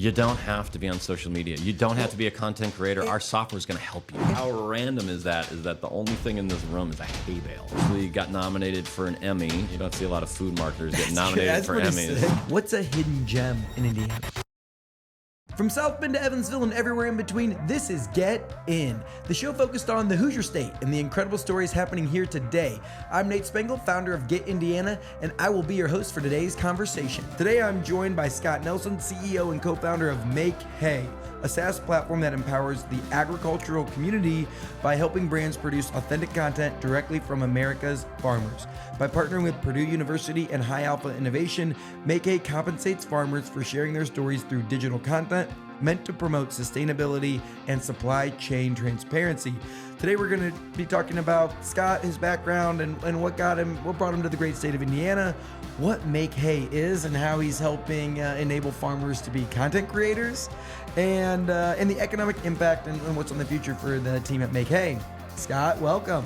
You don't have to be on social media. You don't have to be a content creator. Our software is going to help you. How random is that the only thing in this room is a hay bale. We got nominated for an Emmy. You don't see a lot of food marketers get nominated for Emmys. Sick. What's a hidden gem in Indiana? From South Bend to Evansville and everywhere in between, this is Get In, the show focused on the Hoosier State and the incredible stories happening here today. I'm Nate Spengel, founder of Get Indiana, and I will be your host for today's conversation. Today I'm joined by Scott Nelson, CEO and co-founder of Make Hay, a SaaS platform that empowers the agricultural community by helping brands produce authentic content directly from America's farmers. By partnering with Purdue University and High Alpha Innovation, Make Hay compensates farmers for sharing their stories through digital content meant to promote sustainability and supply chain transparency. Today we're going to be talking about Scott, his background, and what brought him to the great state of Indiana, what Make Hay is and how he's helping enable farmers to be content creators, and the economic impact and what's on the future for the team at Make Hay. Scott, welcome.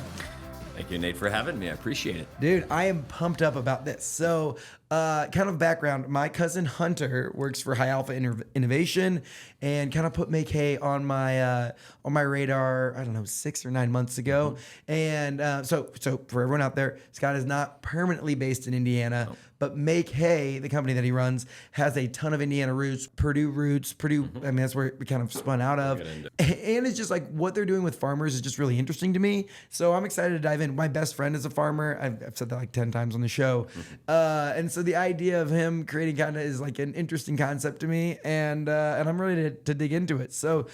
Thank you, Nate, for having me. I appreciate it. Dude, I am pumped up about this. So, kind of background, my cousin Hunter works for High Alpha Innovation and kind of put Make Hay on my radar, I don't know, 6 or 9 months ago. Mm-hmm. And so for everyone out there, Scott is not permanently based in Indiana. No. But Make Hay, the company that he runs, has a ton of Indiana roots, Purdue, mm-hmm. I mean, that's where we kind of spun out of. And it's just like what they're doing with farmers is just really interesting to me. So I'm excited to dive in. My best friend is a farmer. I've said that like 10 times on the show. Mm-hmm. And so the idea of him creating content is like an interesting concept to me. And I'm ready to dig into it. So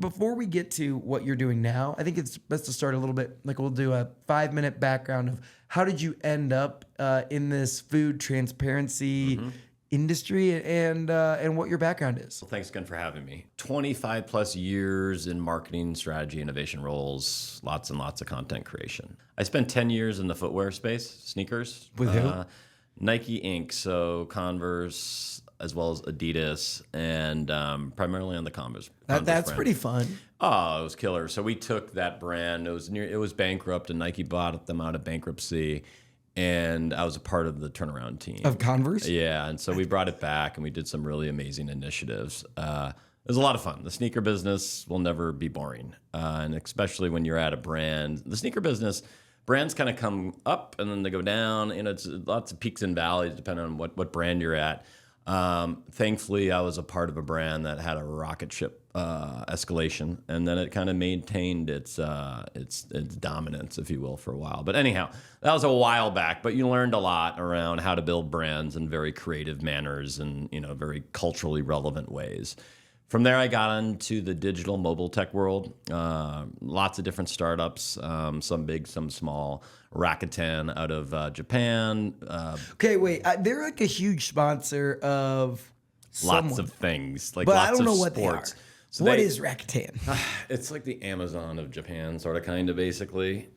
before we get to what you're doing now, I think it's best to start a little bit, like we'll do a 5-minute background of how did you end up in this food transparency industry and what your background is. Well, thanks again for having me. 25 plus years in marketing, strategy, innovation roles, lots and lots of content creation. I spent 10 years in the footwear space, sneakers. With who? Nike Inc., so Converse, as well as Adidas, and primarily on the Converse That's brand. pretty fun. Oh, it was killer. So we took that brand. It was bankrupt, and Nike bought them out of bankruptcy, and I was a part of the turnaround team of Converse. Yeah, and so we brought it back, and we did some really amazing initiatives. It was a lot of fun. The sneaker business will never be boring, and especially when you're at a brand. The sneaker business. Brands kind of come up and then they go down. You know, it's lots of peaks and valleys depending on what brand you're at. Thankfully, I was a part of a brand that had a rocket ship escalation, and then it kind of maintained its dominance, if you will, for a while. But anyhow, that was a while back. But you learned a lot around how to build brands in very creative manners and very culturally relevant ways. From there, I got into the digital mobile tech world. Lots of different startups, some big, some small. Rakuten out of Japan. Okay, wait. They're like a huge sponsor of lots of things, like but lots I don't of know what sports. They are. So what is Rakuten? It's like the Amazon of Japan, sort of, kind of, basically.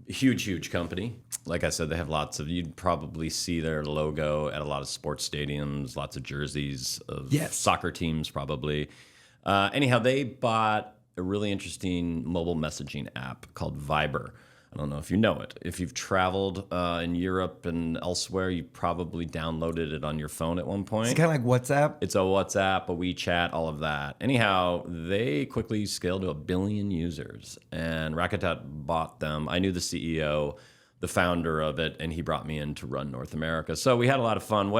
Huge company. Like I said, they have lots of, you'd probably see their logo at a lot of sports stadiums, lots of jerseys of soccer teams, probably. Anyhow, they bought a really interesting mobile messaging app called Viber. I don't know if you know it. If you've traveled in Europe and elsewhere, you probably downloaded it on your phone at one point. It's kind of like WhatsApp. It's a WhatsApp, a WeChat, all of that. Anyhow, they quickly scaled to 1 billion users, and Rakuten bought them. I knew the CEO, the founder of it, and he brought me in to run North America. So we had a lot of fun.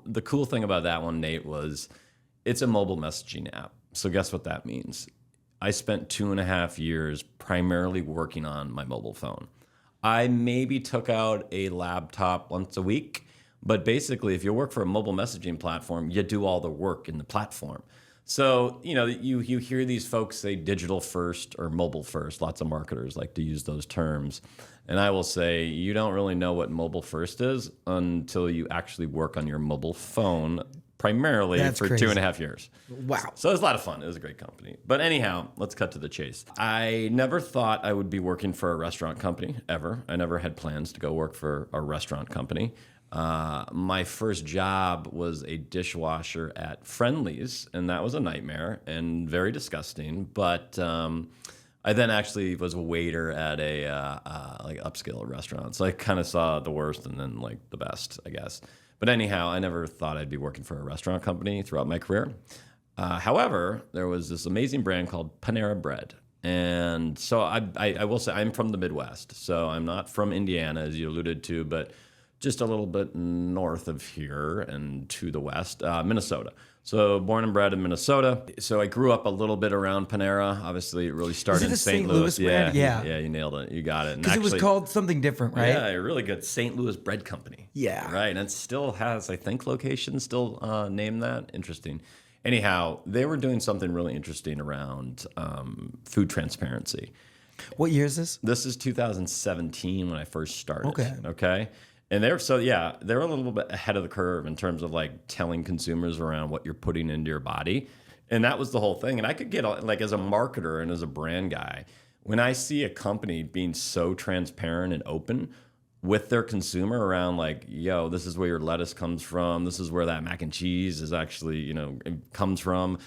The cool thing about that one, Nate, was it's a mobile messaging app. So guess what that means? I spent 2.5 years primarily working on my mobile phone. I maybe took out a laptop once a week, but basically if you work for a mobile messaging platform, you do all the work in the platform. So, you hear these folks say digital first or mobile first. Lots of marketers like to use those terms. And I will say, you don't really know what mobile first is until you actually work on your mobile phone primarily for crazy. 2.5 years. Wow. So it was a lot of fun. It was a great company. But anyhow, let's cut to the chase. I never thought I would be working for a restaurant company, ever. I never had plans to go work for a restaurant company. My first job was a dishwasher at Friendly's, and that was a nightmare and very disgusting. But I then actually was a waiter at a like upscale restaurant. So I kind of saw the worst and then like the best, I guess. But anyhow, I never thought I'd be working for a restaurant company throughout my career. However, there was this amazing brand called Panera Bread. And so I will say I'm from the Midwest. So I'm not from Indiana, as you alluded to, but just a little bit north of here and to the west, Minnesota. So born and bred in Minnesota. So I grew up a little bit around Panera. Obviously, it really started in St. Louis. Brand? Yeah, you nailed it. You got it. Because it was called something different, right? Yeah, really good. St. Louis Bread Company. Yeah. Right, and it still has, I think, locations still named that. Interesting. Anyhow, they were doing something really interesting around food transparency. What year is this? This is 2017 when I first started. Okay. And they're a little bit ahead of the curve in terms of like telling consumers around what you're putting into your body. And that was the whole thing. And I could get like as a marketer and as a brand guy, when I see a company being so transparent and open with their consumer around like, yo, this is where your lettuce comes from. This is where that mac and cheese is actually, comes from.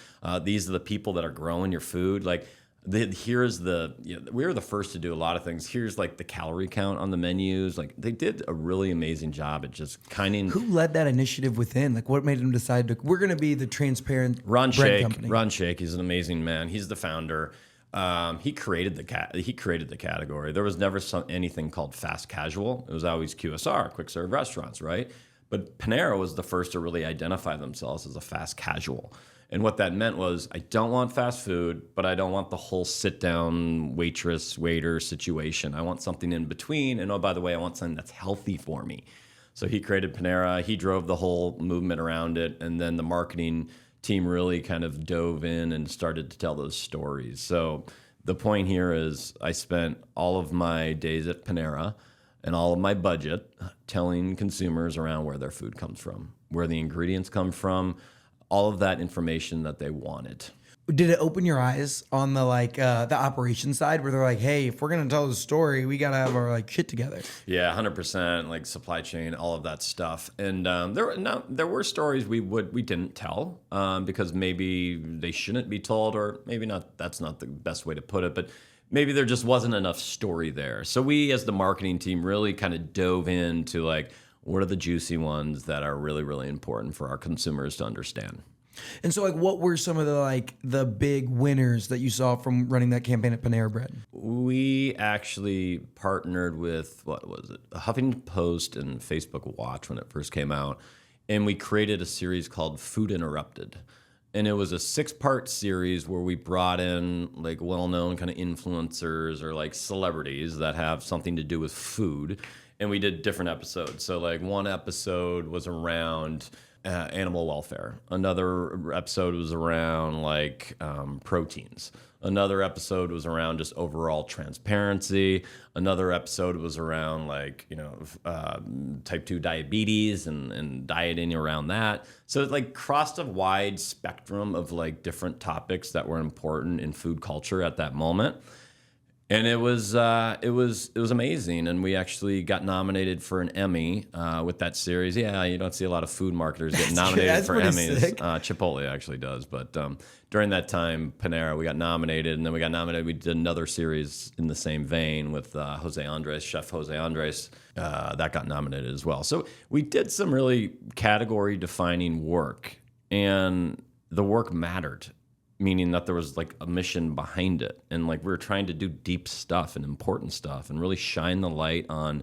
These are the people that are growing your food. Like, we were the first to do a lot of things. Here's like the calorie count on the menus. Like they did a really amazing job at just Who led that initiative within? Like what made them decide we're going to be the transparent bread company? Ron Shake, he's an amazing man. He's the founder. He created the category. There was never anything called fast casual. It was always QSR, quick serve restaurants, right? But Panera was the first to really identify themselves as a fast casual. And what that meant was, I don't want fast food, but I don't want the whole sit-down waiter situation. I want something in between. And oh, by the way, I want something that's healthy for me. So he created Panera. He drove the whole movement around it. And then the marketing team really kind of dove in and started to tell those stories. So the point here is I spent all of my days at Panera and all of my budget telling consumers around where their food comes from, where the ingredients come from, all of that information that they wanted. Did it open your eyes on the the operation side where they're like, hey, if we're gonna tell the story, we gotta have our shit together? Yeah, 100%, like supply chain, all of that stuff. And there were stories we didn't tell because maybe they shouldn't be told, or maybe not. That's not the best way to put it, but maybe there just wasn't enough story there. So we, as the marketing team, really kind of dove into what are the juicy ones that are really, really important for our consumers to understand. And so, what were some of the big winners that you saw from running that campaign at Panera Bread? We actually partnered with, Huffington Post and Facebook Watch when it first came out, and we created a series called Food Interrupted. And it was a 6-part series where we brought in well-known kind of influencers or celebrities that have something to do with food. And we did different episodes. So one episode was around animal welfare. Another episode was around proteins. Another episode was around just overall transparency. Another episode was around type 2 diabetes and dieting around that. So it crossed a wide spectrum of different topics that were important in food culture at that moment. And it was amazing, and we actually got nominated for an Emmy with that series. Yeah, you don't see a lot of food marketers get nominated for Emmys. Chipotle actually does, but during that time, Panera, we got nominated, and then we got nominated. We did another series in the same vein with Chef Jose Andres. That got nominated as well. So we did some really category-defining work, and the work mattered. Meaning that there was a mission behind it. And we were trying to do deep stuff and important stuff and really shine the light on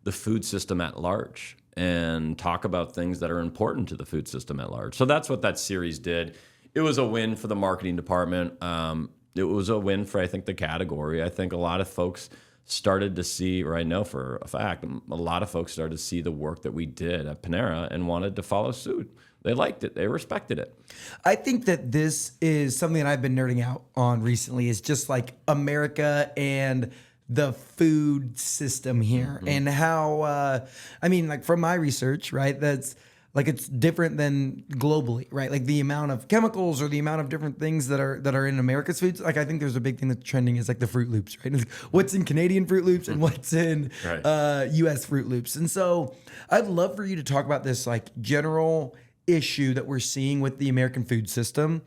the food system at large and talk about things that are important to the food system at large. So that's what that series did. It was a win for the marketing department. It was a win for, I think, the category. I think a lot of folks started to see, or I know for a fact, a lot of folks started to see the work that we did at Panera and wanted to follow suit. They liked it. They respected it. I think that this is something that I've been nerding out on recently, is just America and the food system here, and how, from my research, right, that's it's different than globally, right? The amount of chemicals or the amount of different things that are in America's foods. I think there's a big thing that's trending is the Fruit Loops, right? What's in Canadian Fruit Loops and what's in U.S. Fruit Loops. And so I'd love for you to talk about this general issue that we're seeing with the American food system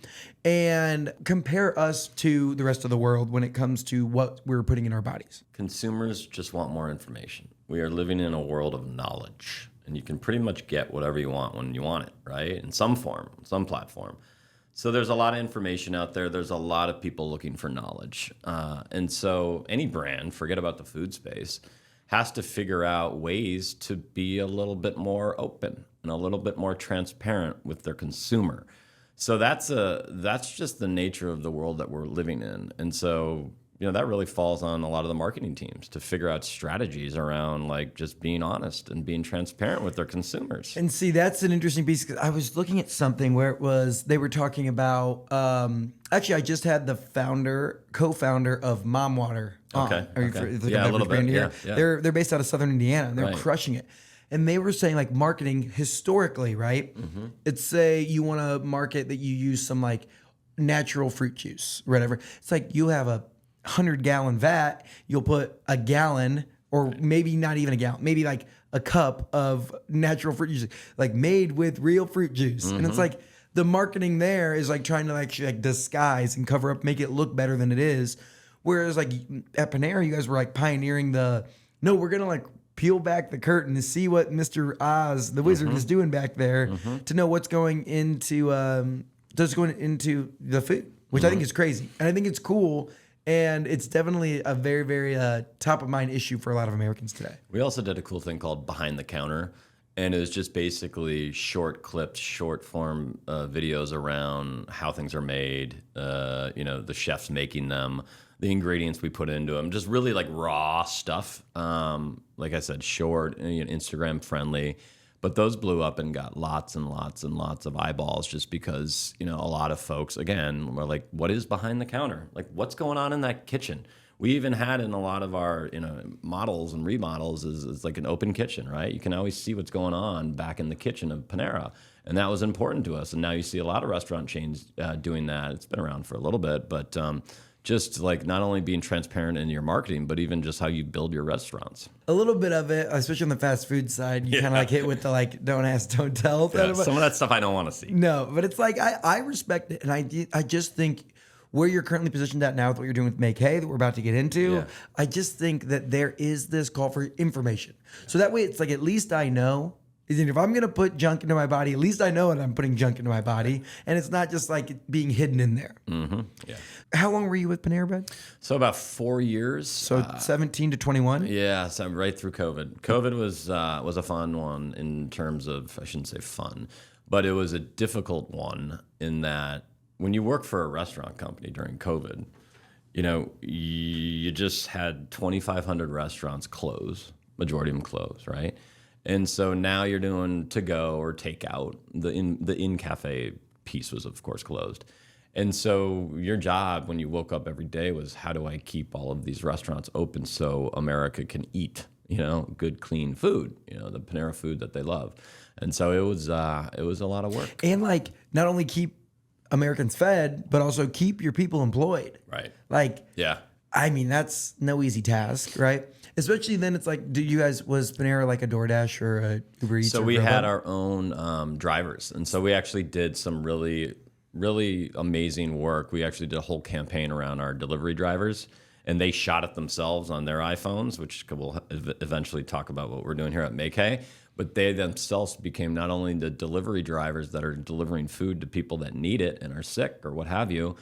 and compare us to the rest of the world when it comes to what we're putting in our bodies. Consumers just want more information. We are living in a world of knowledge. and you can pretty much get whatever you want when you want it, right? In some form, some platform. So there's a lot of information out there. There's a lot of people looking for knowledge. And so any brand, forget about the food space, has to figure out ways to be a little bit more open and a little bit more transparent with their consumer. So that's just the nature of the world that we're living in. And so, that really falls on a lot of the marketing teams to figure out strategies around like just being honest and being transparent with their consumers. And see, that's an interesting piece because I was looking at something where they were talking about, actually, I just had the co-founder of Mom Water on. Okay. Yeah, a little bit. Yeah. They're based out of Southern Indiana and they're Right. crushing it. And they were saying like marketing historically, right? Mm-hmm. It's say you want to market that you use some like natural fruit juice, whatever. It's like you have a 100-gallon vat, you'll put a gallon or maybe not even a gallon, maybe like a cup of natural fruit juice, like made with real fruit juice. Mm-hmm. And it's like the marketing there is like trying to actually like disguise and cover up, make it look better than it is. Whereas like at Panera, you guys were like pioneering we're going to like peel back the curtain to see what Mr. Oz, the wizard, is doing back there to know what's going into the food, which I think is crazy. And I think it's cool. And it's definitely a very, very top of mind issue for a lot of Americans today. We also did a cool thing called Behind the Counter. And it was just basically short clips, short form videos around how things are made, the chefs making them, the ingredients we put into them, just really like raw stuff. Like I said, short, Instagram friendly. But those blew up and got lots and lots and lots of eyeballs just because, a lot of folks, again, were like, what is behind the counter? Like, what's going on in that kitchen? We even had in a lot of our, models and remodels is like an open kitchen, right? You can always see what's going on back in the kitchen of Panera. And that was important to us. And now you see a lot of restaurant chains doing that. It's been around for a little bit, but just like not only being transparent in your marketing, but even just how you build your restaurants. A little bit of it, especially on the fast food side, you kind of like hit with the like, don't ask, don't tell. Yeah, some of that stuff I don't want to see. No, but it's like, I respect it. And I just think where you're currently positioned at now with what you're doing with Make Hay that we're about to get into, I just think that there is this call for information. So that way it's like, at least I know. If I'm going to put junk into my body, at least I know that I'm putting junk into my body. And it's not just like being hidden in there. Mm-hmm. Yeah. How long were you with Panera Bread? So about 4 years. So 17 to 21? Yeah, so right through COVID. COVID was a fun one in terms of, I shouldn't say fun, but it was a difficult one in that when you work for a restaurant company during COVID, you just had 2,500 restaurants close, majority of them close, right? And so now you're doing to go or takeout. The in cafe piece was of course closed. And so your job when you woke up every day was, how do I keep all of these restaurants open so America can eat, good clean food, the Panera food that they love. And so it was a lot of work. And like not only keep Americans fed, but also keep your people employed. Right. Like, yeah. I mean, that's no easy task, right? Especially then it's like, was Panera like a DoorDash or a Uber Eats? So we had our own drivers. And so we actually did some really, really amazing work. We actually did a whole campaign around our delivery drivers. And they shot it themselves on their iPhones, which we'll eventually talk about what we're doing here at Make Hay. But they themselves became not only the delivery drivers that are delivering food to people that need it and are sick or what have you,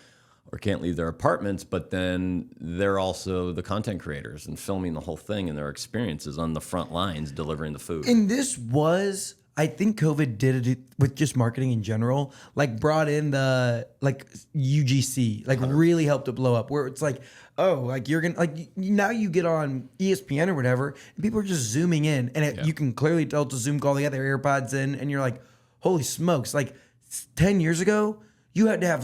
or can't leave their apartments, but then they're also the content creators and filming the whole thing and their experiences on the front lines delivering the food. And this was, I think COVID did it with just marketing in general, like brought in the like UGC, like really helped it blow up where it's like, oh, like you're going to like now you get on ESPN or whatever and people are just zooming in and you can clearly tell to Zoom call, they got their AirPods in and you're like, holy smokes. Like 10 years ago, you had to have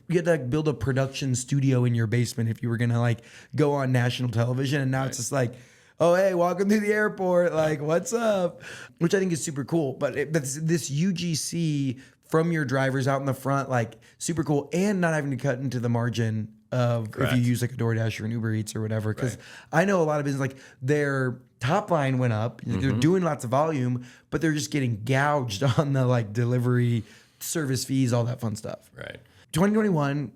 you had to like build a production studio in your basement if you were going to like go on national television. And now it's just like, oh, hey, welcome to the airport. Like, what's up? Which I think is super cool. But this UGC from your drivers out in the front, like super cool. And not having to cut into the margin of if you use like a DoorDash or an Uber Eats or whatever. Because I know a lot of business, like their top line went up. They're doing lots of volume, but they're just getting gouged on the like delivery service fees, all that fun stuff. Right. 2021,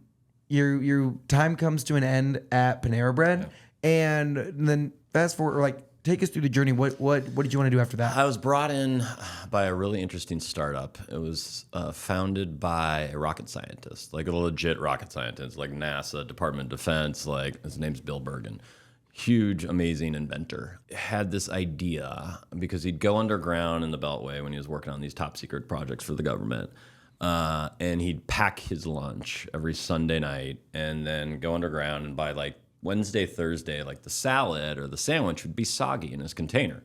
your time comes to an end at Panera Bread, and then fast forward, like take us through the journey. What did you want to do after that? I was brought in by a really interesting startup. It was founded by a rocket scientist, like a legit rocket scientist, like NASA, Department of Defense. Like his name's Bill Bergen. Huge, amazing inventor. Had this idea because he'd go underground in the Beltway when he was working on these top secret projects for the government. And he'd pack his lunch every Sunday night and then go underground, and by like Wednesday, Thursday, like the salad or the sandwich would be soggy in his container.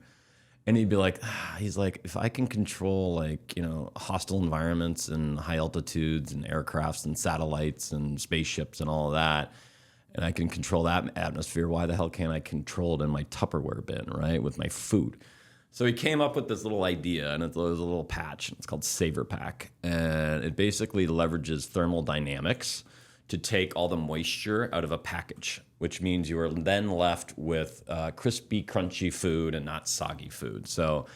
And he'd be like, he's like, if I can control like, hostile environments and high altitudes and aircrafts and satellites and spaceships and all of that, and I can control that atmosphere, why the hell can't I control it in my Tupperware bin, right, with my food? So he came up with this little idea, and it was a little patch. It's called Savor Pack, and it basically leverages thermal dynamics to take all the moisture out of a package, which means you are then left with crispy, crunchy food and not soggy food. So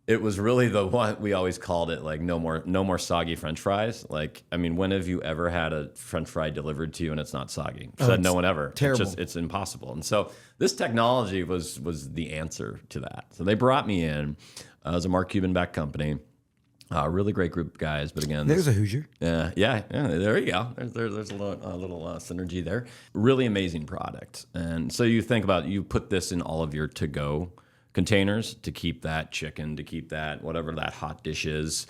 it was really the one we always called it, like no more soggy French fries. Like, I mean, when have you ever had a French fry delivered to you and it's not soggy? Said no one ever. Terrible. It's impossible. And so this technology was the answer to that. So they brought me in as a Mark Cuban-backed company. Really great group of guys, but again, There's a Hoosier. yeah. There you go. There's a little synergy there. Really amazing product. And so you think about, you put this in all of your to-go containers to keep that chicken, to keep that whatever that hot dish is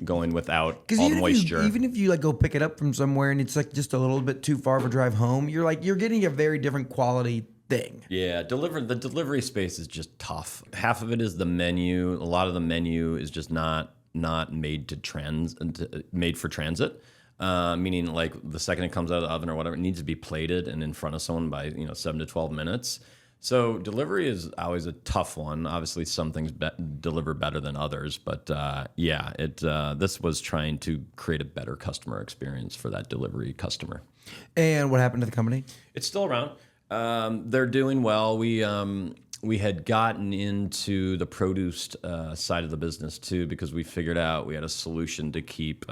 going without all moisture. Even if you like go pick it up from somewhere and it's like just a little bit too far of a drive home, you're getting a very different quality thing. Yeah, the delivery space is just tough. Half of it is the menu. A lot of the menu is just not made made for transit. Meaning like the second it comes out of the oven or whatever, it needs to be plated and in front of someone by 7 to 12 minutes. So delivery is always a tough one. Obviously, some things deliver better than others, but this was trying to create a better customer experience for that delivery customer. And what happened to the company? It's still around. They're doing well. We had gotten into the produce side of the business too, because we figured out we had a solution to keep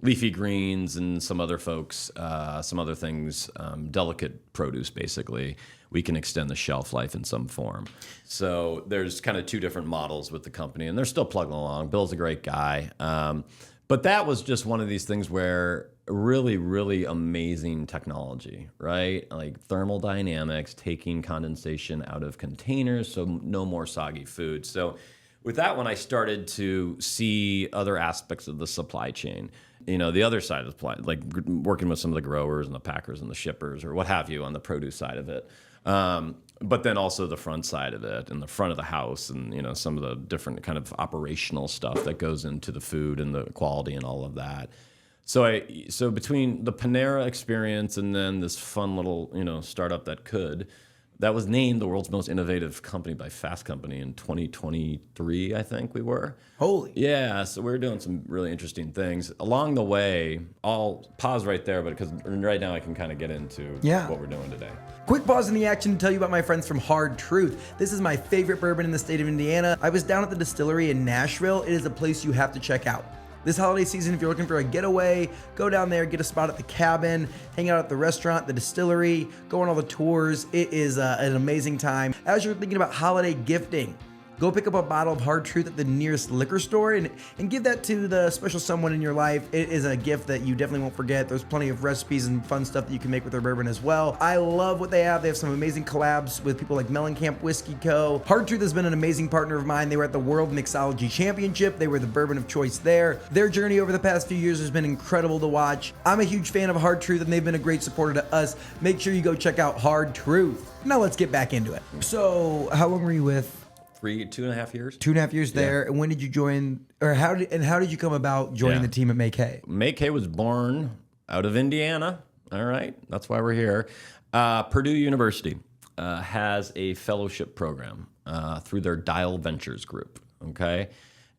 leafy greens and some other things, delicate produce basically. We can extend the shelf life in some form. So there's kind of two different models with the company, and they're still plugging along. Bill's a great guy. But that was just one of these things where really, really amazing technology, right? Like thermal dynamics, taking condensation out of containers, so no more soggy food. So with that one, I started to see other aspects of the supply chain. The other side of the supply, like working with some of the growers and the packers and the shippers or what have you on the produce side of it. But then also the front side of it and the front of the house and, some of the different kind of operational stuff that goes into the food and the quality and all of that. So between the Panera experience and then this fun little, startup that was named the world's most innovative company by Fast Company in 2023, I think we were. Holy. Yeah, so we're doing some really interesting things. Along the way, I'll pause right there, but because right now I can kind of get into what we're doing today. Quick pause in the action to tell you about my friends from Hard Truth. This is my favorite bourbon in the state of Indiana. I was down at the distillery in Nashville. It is a place you have to check out. This holiday season, if you're looking for a getaway, go down there, get a spot at the cabin, hang out at the restaurant, the distillery, go on all the tours. It is an amazing time. As you're thinking about holiday gifting, go pick up a bottle of Hard Truth at the nearest liquor store and give that to the special someone in your life. It is a gift that you definitely won't forget. There's plenty of recipes and fun stuff that you can make with their bourbon as well. I love what they have. They have some amazing collabs with people like Mellencamp Whiskey Co. Hard Truth has been an amazing partner of mine. They were at the World Mixology Championship. They were the bourbon of choice there. Their journey over the past few years has been incredible to watch. I'm a huge fan of Hard Truth, and they've been a great supporter to us. Make sure you go check out Hard Truth. Now let's get back into it. So how long were you with 2.5 years. 2.5 years there. And when did you join, or how did you come about joining the team at Make Hay? Make Hay was born out of Indiana. All right, that's why we're here. Purdue University has a fellowship program through their Dial Ventures group. Okay,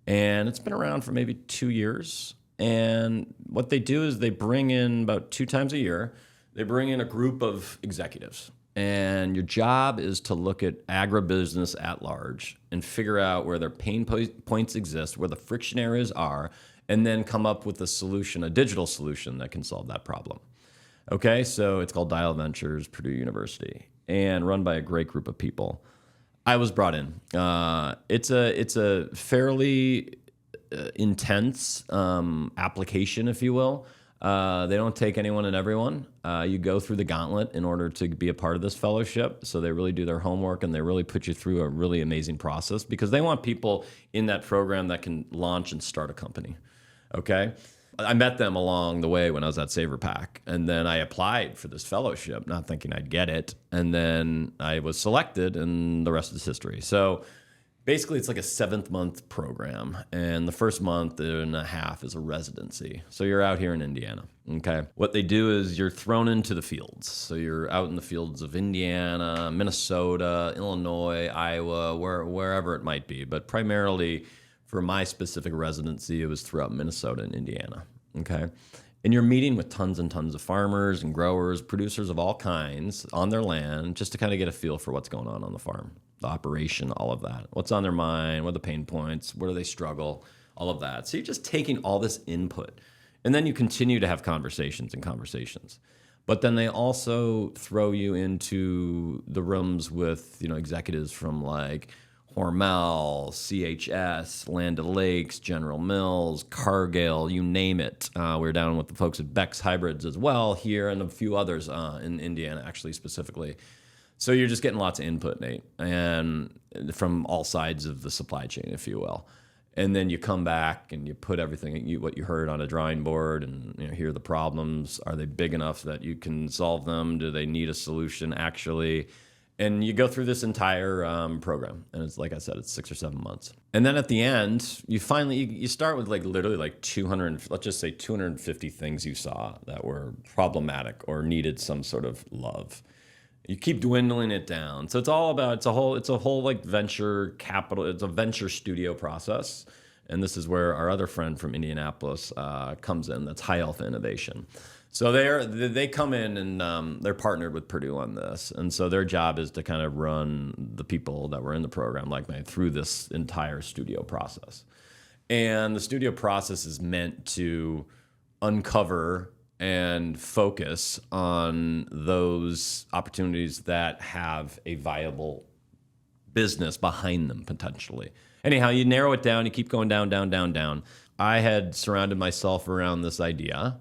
and it's been around for maybe 2 years. And what they do is they bring in about 2 times a year. They bring in a group of executives. And your job is to look at agribusiness at large and figure out where their pain points exist, where the friction areas are, and then come up with a solution, a digital solution that can solve that problem. Okay, so it's called Dial Ventures, Purdue University, and run by a great group of people. I was brought in. It's a fairly intense application, if you will. They don't take anyone and everyone. You go through the gauntlet in order to be a part of this fellowship. So they really do their homework and they really put you through a really amazing process because they want people in that program that can launch and start a company. Okay. I met them along the way when I was at SaverPack, and then I applied for this fellowship, not thinking I'd get it. And then I was selected, and the rest is history. So basically, it's like a 7-month program, and the first month and a half is a residency. So you're out here in Indiana, okay? What they do is you're thrown into the fields. So you're out in the fields of Indiana, Minnesota, Illinois, Iowa, wherever it might be. But primarily, for my specific residency, it was throughout Minnesota and Indiana, okay? And you're meeting with tons and tons of farmers and growers, producers of all kinds on their land, just to kind of get a feel for what's going on the farm, the operation, all of that. What's on their mind, what are the pain points, where do they struggle, all of that. So you're just taking all this input. And then you continue to have conversations and conversations. But then they also throw you into the rooms with, executives from like Hormel, CHS, Land O'Lakes, General Mills, Cargill, you name it. We're down with the folks at Beck's Hybrids as well here and a few others in Indiana, actually, specifically. So you're just getting lots of input, Nate, and from all sides of the supply chain, if you will. And then you come back and you put everything, what you heard on a drawing board and hear the problems. Are they big enough that you can solve them? Do they need a solution actually? And you go through this entire program, and it's like I said, it's 6 or 7 months. And then at the end, you start with literally 200, let's just say 250 things you saw that were problematic or needed some sort of love. You keep dwindling it down. So it's a whole venture capital. It's a venture studio process, and this is where our other friend from Indianapolis comes in. That's High Alpha Innovation. So they come in and they're partnered with Purdue on this. And so their job is to kind of run the people that were in the program like me through this entire studio process. And the studio process is meant to uncover and focus on those opportunities that have a viable business behind them potentially. Anyhow, you narrow it down, you keep going down, down, down, down. I had surrounded myself around this idea.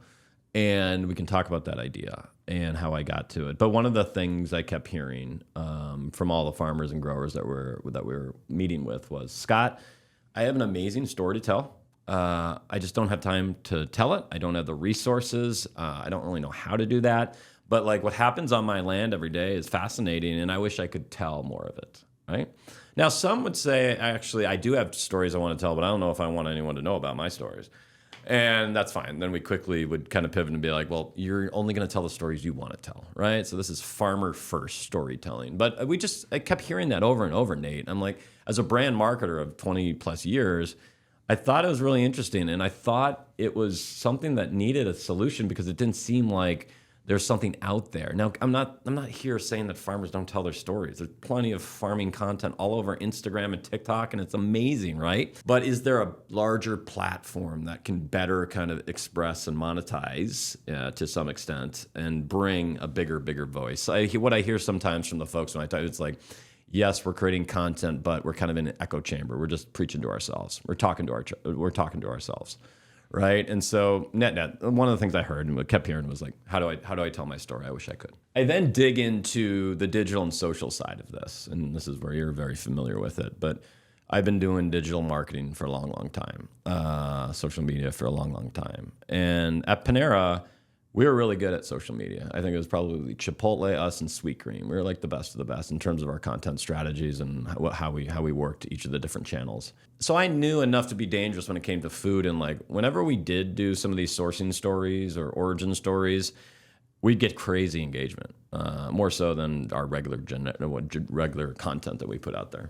And we can talk about that idea and how I got to it. But one of the things I kept hearing from all the farmers and growers that we were meeting with was, Scott, I have an amazing story to tell. I just don't have time to tell it. I don't have the resources. I don't really know how to do that. But what happens on my land every day is fascinating, and I wish I could tell more of it, right? Now, some would say, actually, I do have stories I want to tell, but I don't know if I want anyone to know about my stories. And that's fine. Then we quickly would kind of pivot and be like, well, you're only going to tell the stories you want to tell, right? So this is farmer first storytelling. But I kept hearing that over and over, Nate. I'm like, as a brand marketer of 20 plus years, I thought it was really interesting. And I thought it was something that needed a solution because it didn't seem like there's something out there. Now, I'm not here saying that farmers don't tell their stories. There's plenty of farming content all over Instagram and TikTok, and it's amazing, right? But is there a larger platform that can better kind of express and monetize to some extent and bring a bigger voice? What I hear sometimes from the folks when I talk, it's like, yes, we're creating content, but we're kind of in an echo chamber. We're just preaching to ourselves. We're talking to ourselves. Right. And so net, one of the things I heard and kept hearing was like, how do I tell my story? I wish I could. I then dig into the digital and social side of this. And this is where you're very familiar with it. But I've been doing digital marketing for a long, long time, social media for a long, long time. And at Panera, we were really good at social media. I think it was probably Chipotle, us, and Sweetgreen. We were like the best of the best in terms of our content strategies and how we worked each of the different channels. So I knew enough to be dangerous when it came to food. And whenever we did do some of these sourcing stories or origin stories, we'd get crazy engagement, more so than our regular content that we put out there.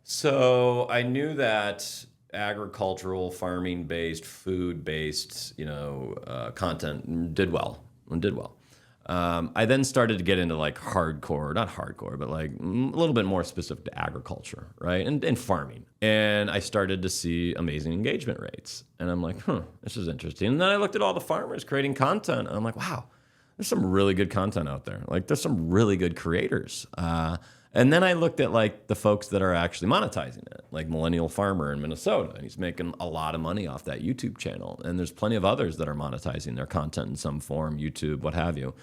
So I knew that agricultural, farming-based, food-based, content did well. I then started to get into not hardcore, but a little bit more specific to agriculture, right? And farming. And I started to see amazing engagement rates. And I'm like, this is interesting. And then I looked at all the farmers creating content, and I'm like, wow, there's some really good content out there. Like there's some really good creators. And then I looked at like the folks that are actually monetizing it, like Millennial Farmer in Minnesota, and he's making a lot of money off that YouTube channel. And there's plenty of others that are monetizing their content in some form, YouTube, what have you,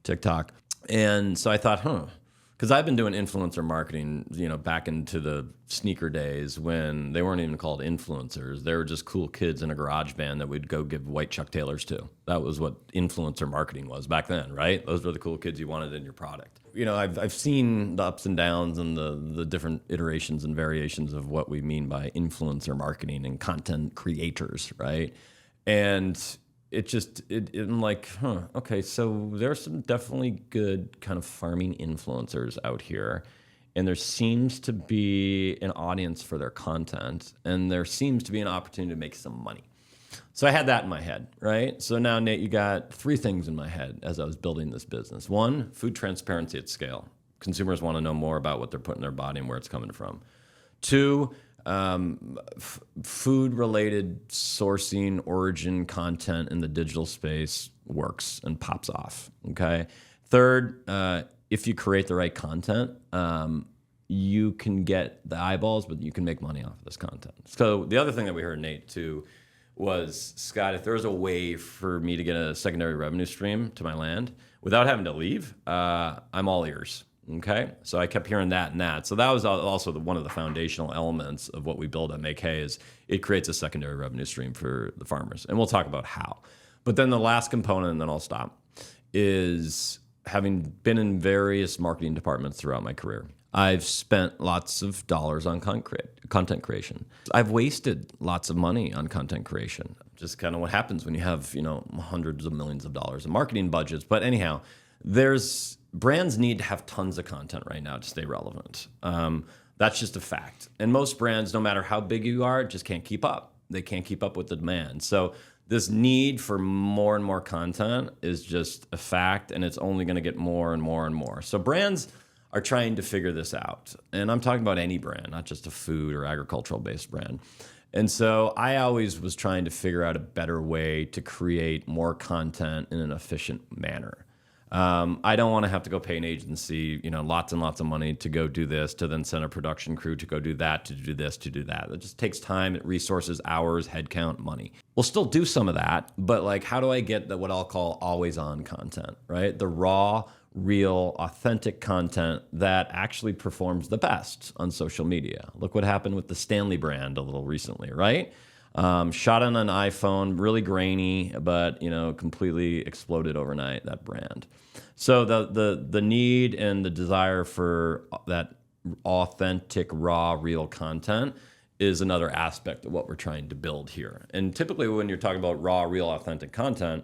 TikTok. And so I thought, because I've been doing influencer marketing, back into the sneaker days when they weren't even called influencers. They were just cool kids in a garage band that we'd go give white Chuck Taylors to. That was what influencer marketing was back then, right? Those were the cool kids you wanted in your product. I've seen the ups and downs and the different iterations and variations of what we mean by influencer marketing and content creators, right? And I'm like, okay, so there's some definitely good kind of farming influencers out here. And there seems to be an audience for their content. And there seems to be an opportunity to make some money. So I had that in my head, right? So now, Nate, you got three things in my head as I was building this business. One, food transparency at scale. Consumers want to know more about what they're putting in their body and where it's coming from. Two, food-related sourcing, origin content in the digital space works and pops off, okay? Third, if you create the right content, you can get the eyeballs, but you can make money off of this content. So the other thing that we heard, Nate, too, was, Scott, if there's a way for me to get a secondary revenue stream to my land without having to leave, I'm all ears. Okay, so I kept hearing that and that. So that was also one of the foundational elements of what we build at Make Hay is it creates a secondary revenue stream for the farmers. And we'll talk about how. But then the last component, and then I'll stop, is having been in various marketing departments throughout my career, I've spent lots of dollars on content creation. I've wasted lots of money on content creation. Just kind of what happens when you have, hundreds of millions of dollars in marketing budgets. But anyhow, brands need to have tons of content right now to stay relevant. That's just a fact. And most brands, no matter how big you are, just can't keep up. They can't keep up with the demand. So this need for more and more content is just a fact, and it's only going to get more and more and more. So brands are trying to figure this out. And I'm talking about any brand, not just a food or agricultural-based brand. And so I always was trying to figure out a better way to create more content in an efficient manner. I don't want to have to go pay an agency, lots and lots of money to go do this, to then send a production crew to go do that, to do this, to do that. It just takes time, resources, hours, headcount, money. We'll still do some of that, but like, how do I get what I'll call always on content, right? The raw, real, authentic content that actually performs the best on social media. Look what happened with the Stanley brand a little recently, right? Shot on an iPhone, really grainy, but completely exploded overnight, that brand. So the need and the desire for that authentic, raw, real content is another aspect of what we're trying to build here. And typically when you're talking about raw, real, authentic content,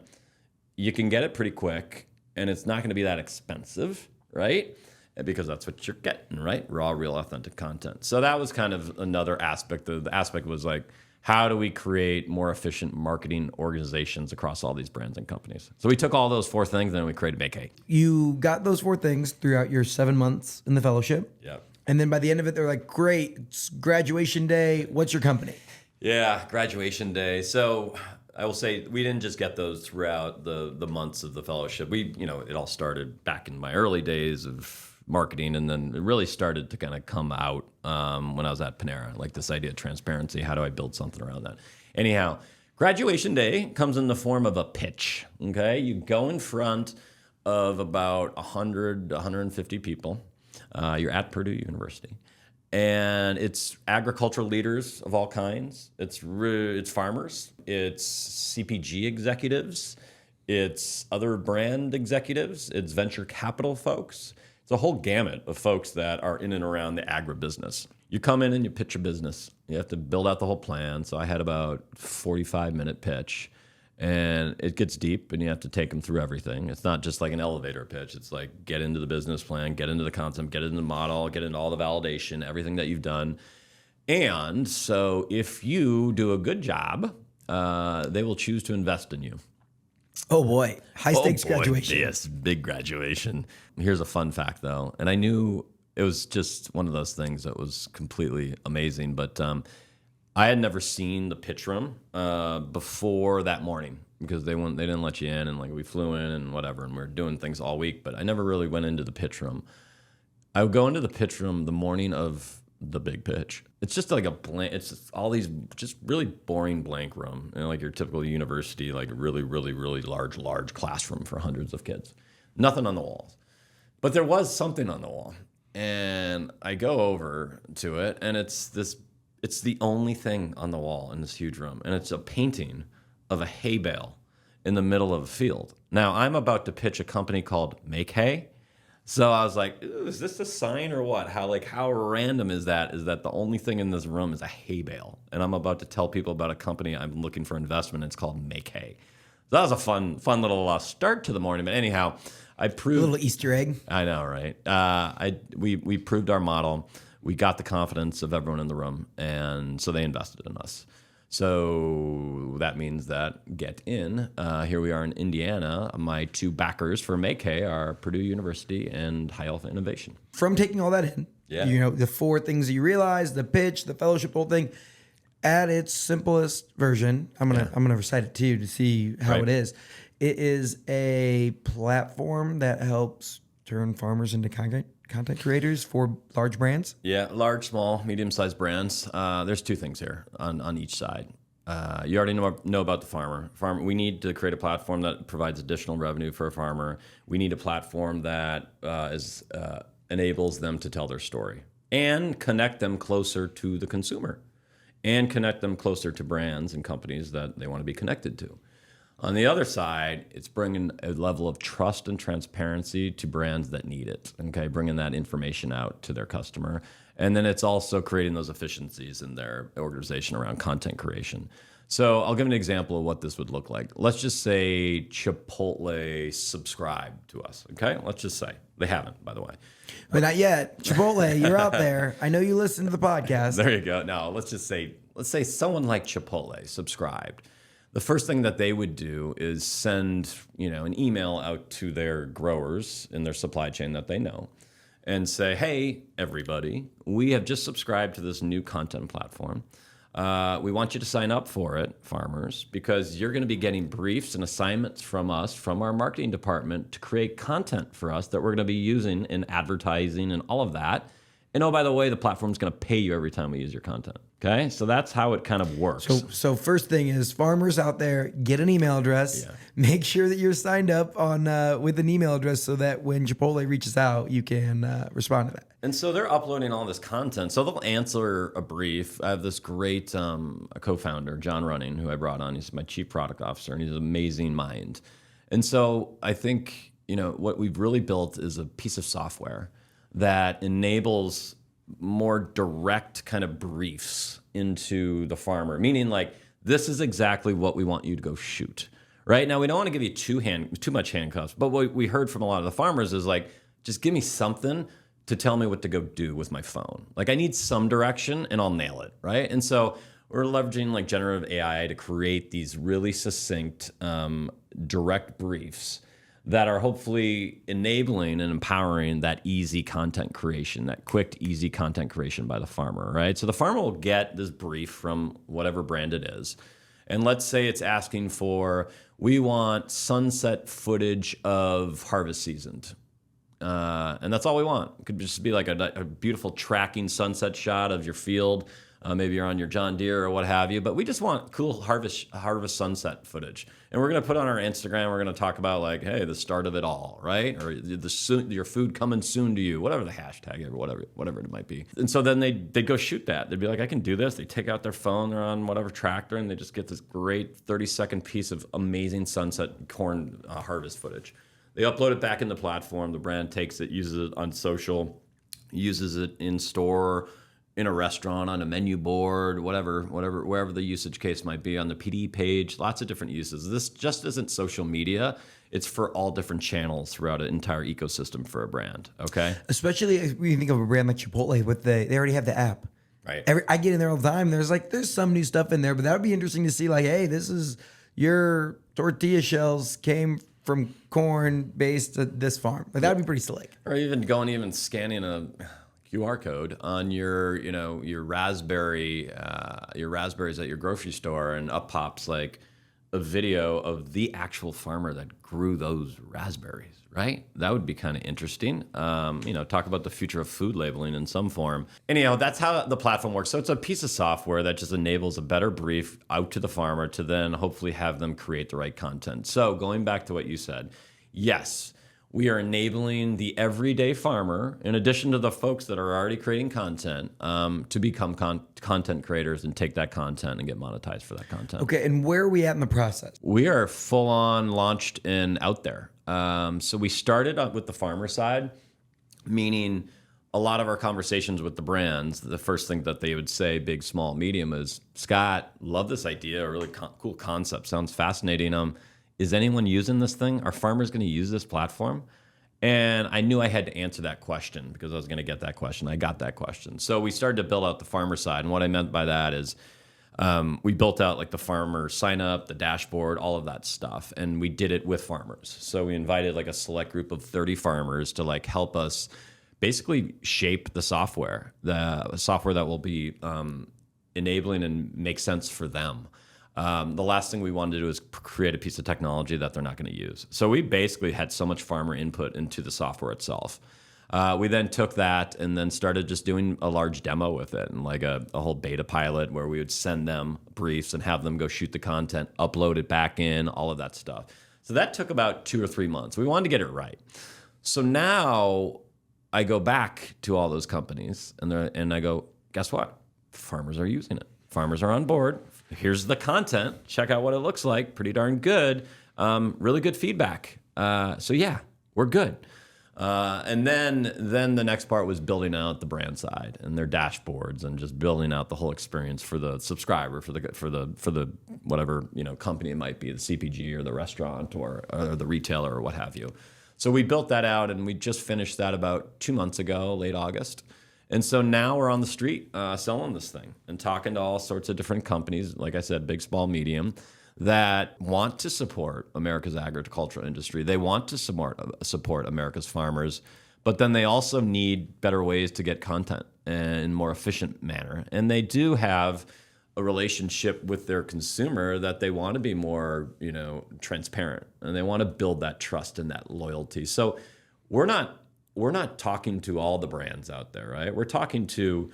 you can get it pretty quick and it's not going to be that expensive, right? Because that's what you're getting, right? Raw, real, authentic content. So that was kind of another aspect. The aspect was like, how do we create more efficient marketing organizations across all these brands and companies? So we took all those four things and then we created Make Hay. You got those four things throughout your 7 months in the fellowship. Yep. And then by the end of it, they're like, great, it's graduation day. What's your company? Yeah, graduation day. So I will say we didn't just get those throughout the months of the fellowship. It all started back in my early days of marketing, and then it really started to kind of come out when I was at Panera, like this idea of transparency. How do I build something around that? Anyhow, graduation day comes in the form of a pitch, okay? You go in front of about 100, 150 people. You're at Purdue University. And it's agricultural leaders of all kinds. It's farmers. It's CPG executives. It's other brand executives. It's venture capital folks. It's a whole gamut of folks that are in and around the agribusiness. You come in and you pitch your business. You have to build out the whole plan. So I had about 45-minute pitch. And it gets deep, and you have to take them through everything. It's not just like an elevator pitch. It's like get into the business plan, get into the concept, get into the model, get into all the validation, everything that you've done. And so if you do a good job, they will choose to invest in you. Oh boy, high stakes graduation. Yes, big graduation. Here's a fun fact though, and I knew it was just one of those things that was completely amazing, but I had never seen the pitch room before that morning. because they didn't let you in, and like we flew in and whatever, and we are doing things all week. But I never really went into the pitch room. I would go into the pitch room the morning of the big pitch. It's just like a blank. It's just all these just really boring blank room, like your typical university, like really, really, really large classroom for hundreds of kids. Nothing on the walls, but there was something on the wall, and I go over to it, and it's the only thing on the wall in this huge room, and it's a painting of a hay bale in the middle of a field. Now I'm about to pitch a company called Make Hay. So I was like, is this a sign or what? How random is that? Is that the only thing in this room is a hay bale? And I'm about to tell people about a company I'm looking for investment. It's called Make Hay. So that was a fun little start to the morning. But anyhow, I proved A little Easter egg. I know, right? We proved our model. We got the confidence of everyone in the room, and so they invested in us. So that means that get in. Here we are in Indiana. My two backers for Make Hay are Purdue University and High Alpha Innovation. From taking all that in, the 4 things that you realize, the pitch, the fellowship, whole thing, at its simplest version, I'm gonna recite it to you to see how it is. It is a platform that helps turn farmers into content creators for large brands? Yeah, large, small, medium-sized brands. There's 2 things here on each side. You already know about the farmer. We need to create a platform that provides additional revenue for a farmer. We need a platform that enables them to tell their story and connect them closer to the consumer and connect them closer to brands and companies that they want to be connected to. On the other side, it's bringing a level of trust and transparency to brands that need it, okay? Bringing that information out to their customer. And then it's also creating those efficiencies in their organization around content creation. So I'll give an example of what this would look like. Let's just say Chipotle subscribed to us, okay? Let's just say. They haven't, by the way. But not yet. Chipotle, you're out there. I know you listen to the podcast. There you go. No, let's say someone like Chipotle subscribed. The first thing that they would do is send, an email out to their growers in their supply chain that they know and say, hey, everybody, we have just subscribed to this new content platform. We want you to sign up for it, farmers, because you're going to be getting briefs and assignments from us, from our marketing department, to create content for us that we're going to be using in advertising and all of that. And oh, by the way, the platform's going to pay you every time we use your content. Okay, so that's how it kind of works. So first thing is, farmers out there, get an email address. Yeah. Make sure that you're signed up on with an email address so that when Chipotle reaches out, you can respond to that. And so they're uploading all this content. So they'll answer a brief. I have this great co-founder, John Running, who I brought on. He's my chief product officer, and he's an amazing mind. And so I think what we've really built is a piece of software that enables more direct kind of briefs into the farmer, meaning like, this is exactly what we want you to go shoot. Right now, we don't want to give you too much handcuffs, but what we heard from a lot of the farmers is like, just give me something to tell me what to go do with my phone. Like, I need some direction and I'll nail it, right? And so we're leveraging like generative AI to create these really succinct, direct briefs that are hopefully enabling and empowering that easy content creation, that quick, easy content creation by the farmer, right? So the farmer will get this brief from whatever brand it is. And let's say it's asking for, we want sunset footage of harvest season. And that's all we want. It could just be like a beautiful tracking sunset shot of your field. Maybe you're on your John Deere or what have you, but we just want cool harvest sunset footage. And we're going to put on our Instagram, we're going to talk about like, hey, the start of it all, right? Or your food coming soon to you, whatever the hashtag, or whatever it might be. And so then they'd go shoot that. They'd be like, I can do this. They take out their phone, they're on whatever tractor, and they just get this great 30-second piece of amazing sunset corn harvest footage. They upload it back in the platform. The brand takes it, uses it on social, uses it in store, in a restaurant, on a menu board, wherever the usage case might be, on the PD page, lots of different uses. This just isn't social media. It's for all different channels throughout an entire ecosystem for a brand, okay? Especially when you think of a brand like Chipotle, they already have the app. Right. I get in there all the time. There's some new stuff in there, but that would be interesting to see like, hey, this is your tortilla shells came from corn based at this farm. Like, that would be pretty slick. Or even scanning a QR code on your raspberries at your grocery store, and up pops like a video of the actual farmer that grew those raspberries, right? That would be kind of interesting. Talk about the future of food labeling in some form. Anyhow, that's how the platform works. So it's a piece of software that just enables a better brief out to the farmer to then hopefully have them create the right content. So going back to what you said, yes, we are enabling the everyday farmer, in addition to the folks that are already creating content, to become content creators and take that content and get monetized for that content. Okay, and where are we at in the process? We are full on launched and out there. So we started up with the farmer side, meaning a lot of our conversations with the brands, the first thing that they would say, big, small, medium, is, Scott, love this idea, a really cool concept, sounds fascinating. Is anyone using this thing? Are farmers going to use this platform? And I knew I had to answer that question because I was going to get that question. I got that question. So we started to build out the farmer side. And what I meant by that is we built out like the farmer sign up, the dashboard, all of that stuff. And we did it with farmers. So we invited like a select group of 30 farmers to like help us basically shape the software that will be enabling and make sense for them. The last thing we wanted to do is create a piece of technology that they're not going to use. So we basically had so much farmer input into the software itself. We then took that and then started just doing a large demo with it and like a whole beta pilot where we would send them briefs and have them go shoot the content, upload it back in, all of that stuff. So that took about 2 or 3 months. We wanted to get it right. So now I go back to all those companies and I go, guess what? Farmers are using it. Farmers are on board. Here's the content. Check out what it looks like. Pretty darn good. Really good feedback. So yeah, we're good. And then the next part was building out the brand side and their dashboards and just building out the whole experience for the subscriber, for the whatever company it might be, the CPG or the restaurant or the retailer or what have you. So we built that out and we just finished that about 2 months ago, late August. And so now we're on the street selling this thing and talking to all sorts of different companies, like I said, big, small, medium, that want to support America's agricultural industry. They want to support America's farmers, but then they also need better ways to get content in a more efficient manner. And they do have a relationship with their consumer that they want to be more, transparent, and they want to build that trust and that loyalty. So we're not talking to all the brands out there, right? We're talking to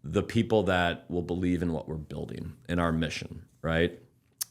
the people that will believe in what we're building, in our mission, right?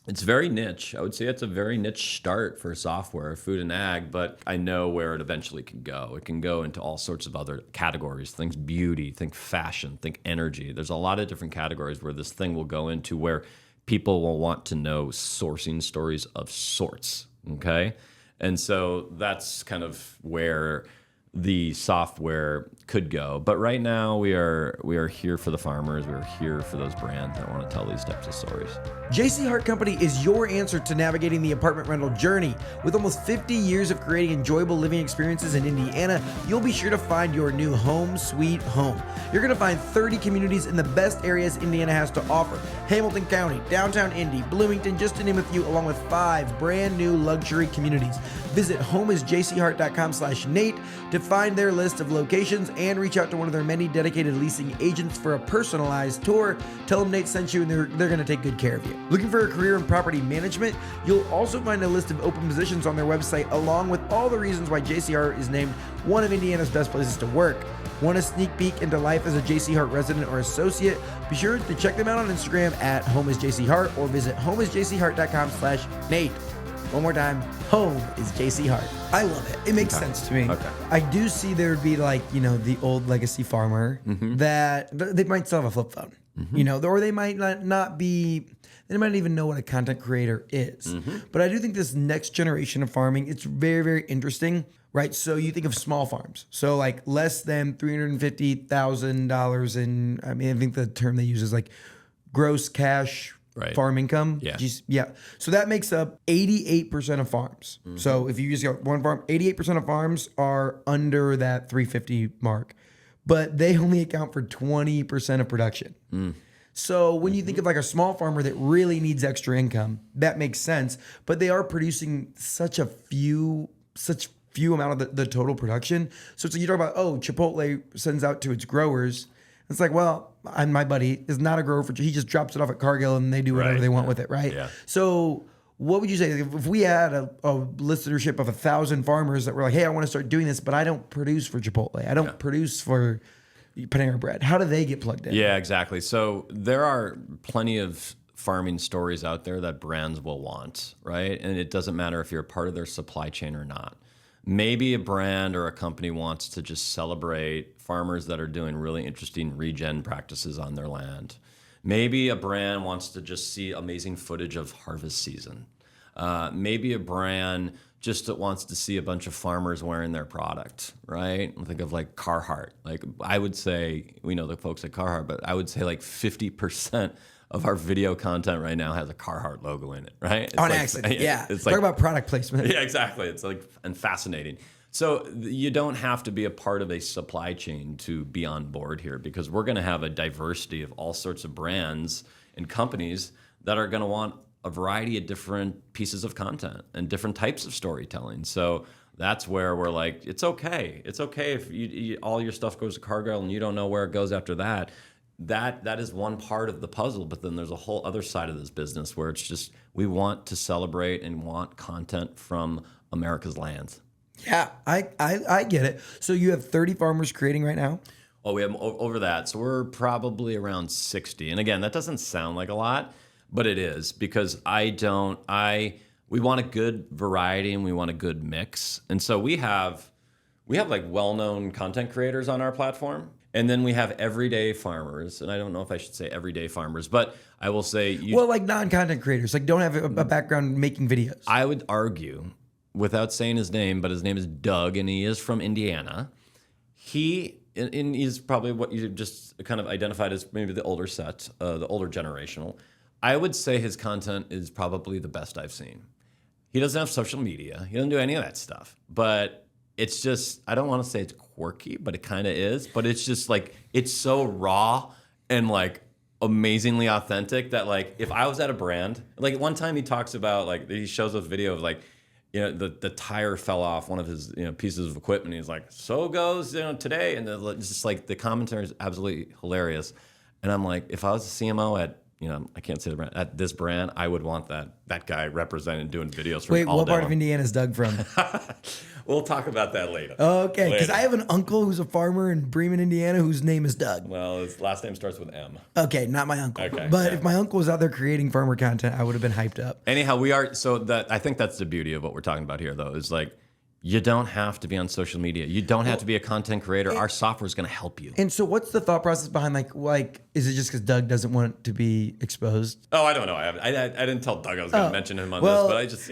It's very niche. I would say it's a very niche start for software, food and ag, but I know where it eventually can go. It can go into all sorts of other categories. Think beauty, think fashion, think energy. There's a lot of different categories where this thing will go into where people will want to know sourcing stories of sorts, okay? And so that's kind of where the software could go. But right now we are here for the farmers. We're here for those brands that want to tell these types of stories. JC Hart Company is your answer to navigating the apartment rental journey. With almost 50 years of creating enjoyable living experiences in Indiana, you'll be sure to find your new home sweet home. You're going to find 30 communities in the best areas Indiana has to offer. Hamilton County, downtown Indy, Bloomington, just to name a few, along with 5 brand new luxury communities. Visit homeisjchart.com/Nate to find their list of locations and reach out to one of their many dedicated leasing agents for a personalized tour. Tell them Nate sent you and they're going to take good care of you. Looking for a career in property management? You'll also find a list of open positions on their website along with all the reasons why JC Hart is named one of Indiana's best places to work. Want a sneak peek into life as a JC Hart resident or associate? Be sure to check them out on Instagram at homeisjchart or visit homeisjchart.com/Nate. One more time, home is JC Hart. I love it. It makes sense to me. Okay. I do see there would be like, the old legacy farmer that they might still have a flip phone, or they might not be, they might not even know what a content creator is. But I do think this next generation of farming, it's very, very interesting, right? So you think of small farms. So like less than $350,000 in, I think the term they use is like gross cash farm income. Yeah. So that makes up 88% of farms. So if you just got one farm, 88% of farms are under that 350 mark, but they only account for 20% of production. So when you think of like a small farmer that really needs extra income, that makes sense, but they are producing such few amount of the total production. So it's like you talk about, Chipotle sends out to its growers. It's like, well, my buddy is not a grower he just drops it off at Cargill and they do whatever they want with it, right? Yeah. So what would you say if we had a listenership of 1,000 farmers that were like, hey, I want to start doing this, but I don't produce for Chipotle. I don't produce for Panera Bread. How do they get plugged in? Yeah, exactly. So there are plenty of farming stories out there that brands will want, right? And it doesn't matter if you're a part of their supply chain or not. Maybe a brand or a company wants to just celebrate farmers that are doing really interesting regen practices on their land. Maybe a brand wants to just see amazing footage of harvest season. Maybe a brand just wants to see a bunch of farmers wearing their product, right? Think of like Carhartt. Like I would say, we know the folks at Carhartt, but I would say like 50% of our video content right now has a Carhartt logo in it, right? It's On like, accident, yeah. It's Talk like, about product placement. yeah, exactly. It's like and fascinating. So you don't have to be a part of a supply chain to be on board here, because we're going to have a diversity of all sorts of brands and companies that are going to want a variety of different pieces of content and different types of storytelling. So that's where we're like, it's okay. It's okay if all your stuff goes to Cargill and you don't know where it goes after that. That is one part of the puzzle, but then there's a whole other side of this business where it's just we want to celebrate and want content from America's lands. Yeah, I get it. So you have 30 farmers creating right now? Oh, we have over that. So we're probably around 60. And again, that doesn't sound like a lot, but it is, because we want a good variety and we want a good mix. And so we have like well-known content creators on our platform. And then we have everyday farmers. And I don't know if I should say everyday farmers, but I will say... like non-content creators, like don't have a background making videos. I would argue, without saying his name, but his name is Doug, and he is from Indiana. He's probably what you just kind of identified as maybe the older set, the older generational. I would say his content is probably the best I've seen. He doesn't have social media. He doesn't do any of that stuff. But it's just, I don't want to say it's quirky, but it kind of is. But it's just like, it's so raw and like amazingly authentic that like, if I was at a brand, like one time he talks about like, he shows us video of like, the tire fell off one of his pieces of equipment. He's like, so goes today. And it's just like the commentary is absolutely hilarious. And I'm like, if I was a CMO at, I can't say the brand, at this brand, I would want that guy representing, doing videos from all day. Wait, what part of Indiana is Doug from? We'll talk about that later. Okay, because I have an uncle who's a farmer in Bremen, Indiana, whose name is Doug. Well, his last name starts with M. Okay, not my uncle. Okay, but if my uncle was out there creating farmer content, I would have been hyped up. Anyhow, I think that's the beauty of what we're talking about here, though, is like, you don't have to be on social media. You don't have to be a content creator. Our software is going to help you. And so what's the thought process behind like is it just because Doug doesn't want to be exposed? Oh, I don't know. I didn't tell Doug I was going to mention him on this, but I just,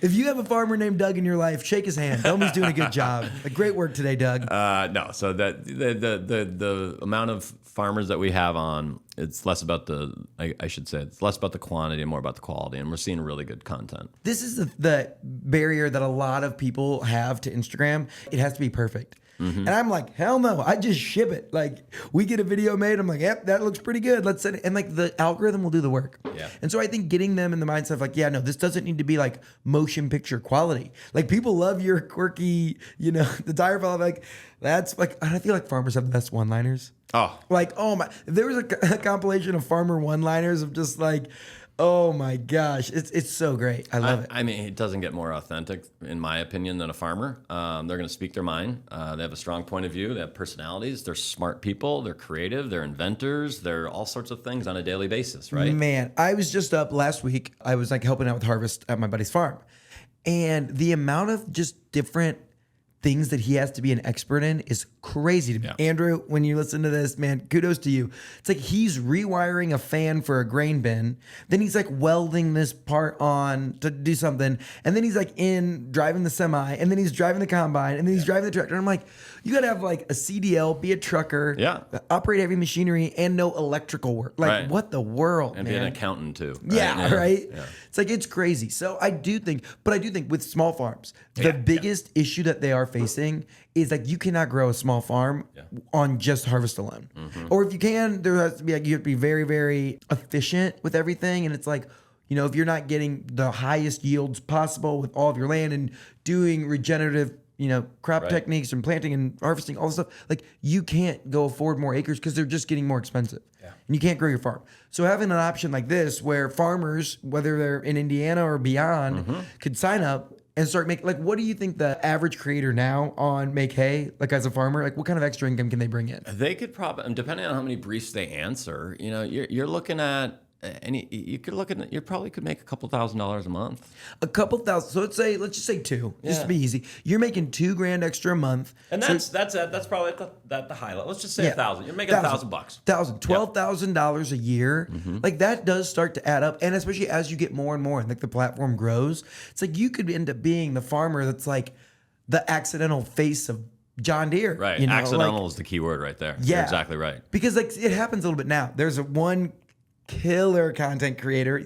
If you have a farmer named Doug in your life, shake his hand. Tell him he's doing a good job. Great work today, Doug. No. So that the amount of farmers that we have on, it's less about it's less about the quantity and more about the quality. And we're seeing really good content. This is the barrier that a lot of people have to Instagram. It has to be perfect. Mm-hmm. And I'm like, hell no, I just ship it. Like, we get a video made, I'm like, yep, that looks pretty good. Let's send it. And like the algorithm will do the work. Yeah. And so I think getting them in the mindset of like, yeah, no, this doesn't need to be like motion picture quality. Like people love your quirky, the tire fell off, like that's like, I feel like farmers have the best one-liners. Oh. Like, oh my, if there was a compilation of farmer one-liners of just like, oh my gosh, it's so great. I love it. I mean, it doesn't get more authentic, in my opinion, than a farmer. They're going to speak their mind. They have a strong point of view. They have personalities. They're smart people. They're creative. They're inventors. They're all sorts of things on a daily basis, right? Man, I was just up last week. I was like helping out with harvest at my buddy's farm. And the amount of just different things that he has to be an expert in is crazy to me. Yeah. Andrew, when you listen to this, man, kudos to you. It's like he's rewiring a fan for a grain bin. Then he's like welding this part on to do something. And then he's like driving the semi. And then he's driving the combine. And then he's driving the tractor. And I'm like, you got to have like a CDL, be a trucker, operate heavy machinery, and know electrical work. Like, what the world, and man? Be an accountant too. Right? Yeah, right? Yeah. It's like, it's crazy. So I do think with small farms, the biggest issue that they are facing is like you cannot grow a small farm on just harvest alone. Mm-hmm. Or if you can, there has to be like, you have to be very, very efficient with everything. And it's like, if you're not getting the highest yields possible with all of your land and doing regenerative crop Right. techniques and planting and harvesting, all this stuff. Like you can't go afford more acres because they're just getting more expensive. Yeah. And you can't grow your farm. So having an option like this where farmers, whether they're in Indiana or beyond, could sign up and start making, like, what do you think the average creator now on Make Hay, like as a farmer, like what kind of extra income can they bring in? They could probably, depending on how many briefs they answer, you're looking at you probably could make a couple $1,000s a month. A couple thousand. So let's just say two, just to be easy. You're making $2,000 extra a month. And that's probably at the high level. Let's just say 1,000. You're making $1,000. $12,000 a year. Like that does start to add up. And especially as you get more and more and like the platform grows, it's like you could end up being the farmer that's like the accidental face of John Deere. Right. Accidental is the key word right there. Yeah. You're exactly right. Because like it happens a little bit now. There's one killer content creator.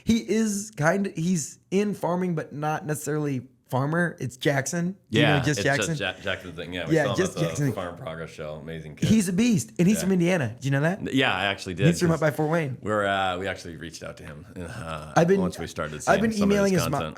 He's in farming, but not necessarily farmer. It's Jackson. Jackson. Jackson Thing. Yeah, yeah, just Jackson. The Farm Progress Show. Amazing kid. He's a beast, and he's from Indiana. Do you know that? Yeah, I actually did. He's from up by Fort Wayne. We actually reached out to him. Once we started. I've been emailing his mom.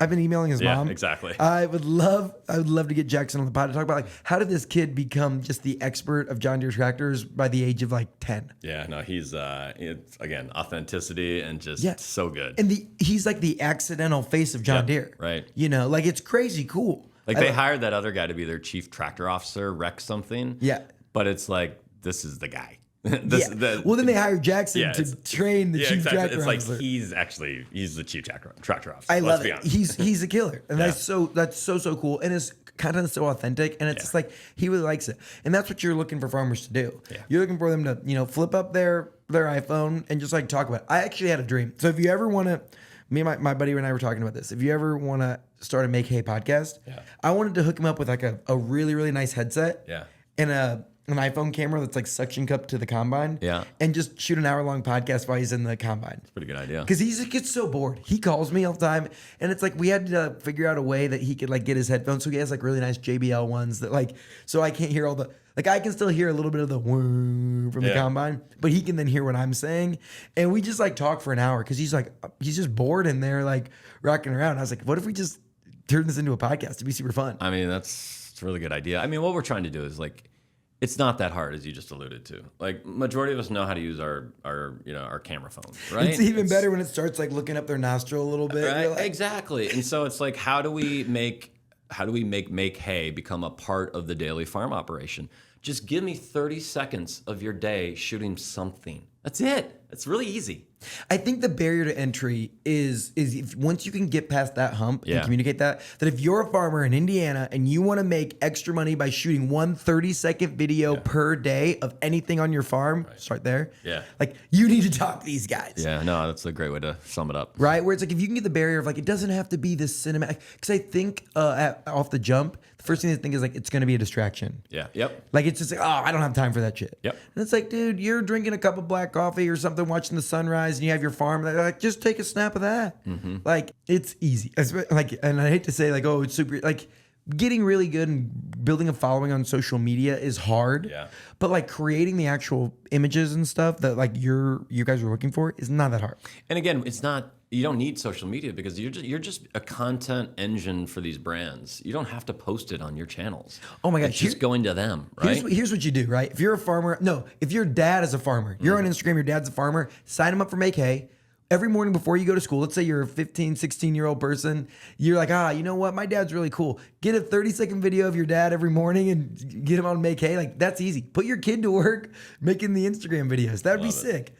Yeah, exactly. I would love to get Jackson on the pod to talk about like how did this kid become just the expert of John Deere tractors by the age of like 10? Yeah, no, he's it's again authenticity and just so good. And he's like the accidental face of John Deere. Right. Like it's crazy cool. Like they hired that other guy to be their chief tractor officer, Rex something. Yeah. But it's like, this is the guy. Well, then they hired Jackson to train the chief tractor it's officer. Like he's the chief tractor officer. I love Let's be it. honest. He's a killer, and that's so cool. And his content is so authentic, and it's just like he really likes it. And that's what you're looking for farmers to do. Yeah. You're looking for them to flip up their iPhone and just like talk about it. I actually had a dream. So if you ever want to, me and my buddy and I were talking about this. If you ever want to start a Make Hay podcast, I wanted to hook him up with like a really, really nice headset. Yeah. And an iPhone camera that's like suction cup to the combine. Yeah. And just shoot an hour-long podcast while he's in the combine. It's a pretty good idea. Because he gets so bored. He calls me all the time, and it's like we had to figure out a way that he could like get his headphones. So he has like really nice JBL ones that like, so I can't hear all the, like I can still hear a little bit of the woo from the combine, but he can then hear what I'm saying. And we just like talk for an hour because he's just bored in there like rocking around. I was like, what if we just turn this into a podcast? It'd be super fun. I mean, it's a really good idea. I mean, what we're trying to do is like, it's not that hard, as you just alluded to. Like, majority of us know how to use our camera phones, right? It's even better when it starts like looking up their nostril a little bit. Right? Like, Exactly. And so it's like, how do we make Make Hay become a part of the daily farm operation? Just give me 30 seconds of your day shooting something. That's it. It's really easy. I think the barrier to entry is if once you can get past that hump and communicate that if you're a farmer in Indiana and you want to make extra money by shooting one 30-second video per day of anything on your farm, start there. Yeah. Like you need to talk to these guys. Yeah, no, that's a great way to sum it up. Right? Where it's like if you can get the barrier of like it doesn't have to be this cinematic. Because I think off the jump, the first thing to think is like it's going to be a distraction. Yeah. Yep. Like it's just like, oh, I don't have time for that shit. Yep. And it's like, dude, you're drinking a cup of black coffee or something, watching the sunrise, and you have your farm. Like, just take a snap of that. Mm-hmm. Like it's easy. Like, and I hate to say like, oh, it's super. Like getting really good and building a following on social media is hard. Yeah. But like creating the actual images and stuff that like you guys are looking for is not that hard. And again, it's not. You don't need social media because you're just a content engine for these brands. You don't have to post it on your channels. Oh my gosh, it's just going to them, right? Here's what you do, right? If you're a farmer, if your dad is a farmer, you're on Instagram, your dad's a farmer, sign him up for Make Hay. Every morning before you go to school, let's say you're a 15, 16-year-old person, you're like, you know what? My dad's really cool. Get a 30-second video of your dad every morning and get him on Make Hay. Like, that's easy. Put your kid to work making the Instagram videos. That'd be sick.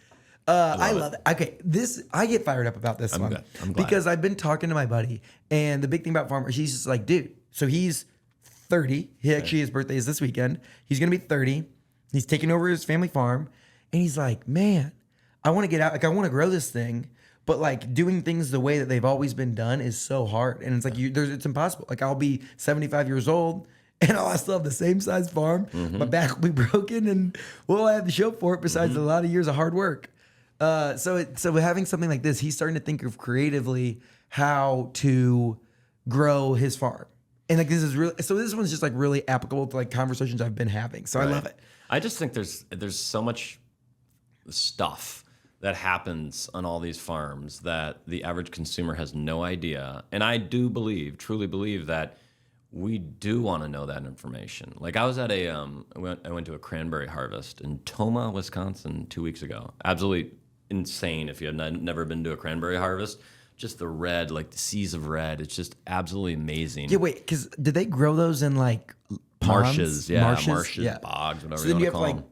I love it. Okay, I get fired up about this one. I'm glad. Because I've been talking to my buddy, and the big thing about farmers, he's just like, dude, so he's 30. His birthday is this weekend. He's going to be 30. He's taking over his family farm, and he's like, man, I want to get out. Like, I want to grow this thing, but like doing things the way that they've always been done is so hard. And it's like, it's impossible. Like, I'll be 75 years old, and I'll still have the same size farm. My back will be broken, and what will I have to show for it besides a lot of years of hard work? So having something like this, he's starting to think of creatively how to grow his farm. And like this one's just like really applicable to like conversations I've been having. So I love it. I just think there's so much stuff that happens on all these farms that the average consumer has no idea. And I do truly believe that we do want to know that information. Like I was at I went to a cranberry harvest in Toma, Wisconsin 2 weeks ago. Absolutely insane if you have never been to a cranberry harvest. Just the red, like the seas of red. It's just absolutely amazing. Yeah, wait, because did they grow those in like ponds? Marshes, Yeah. bogs, whatever So you then you want have to to call like them.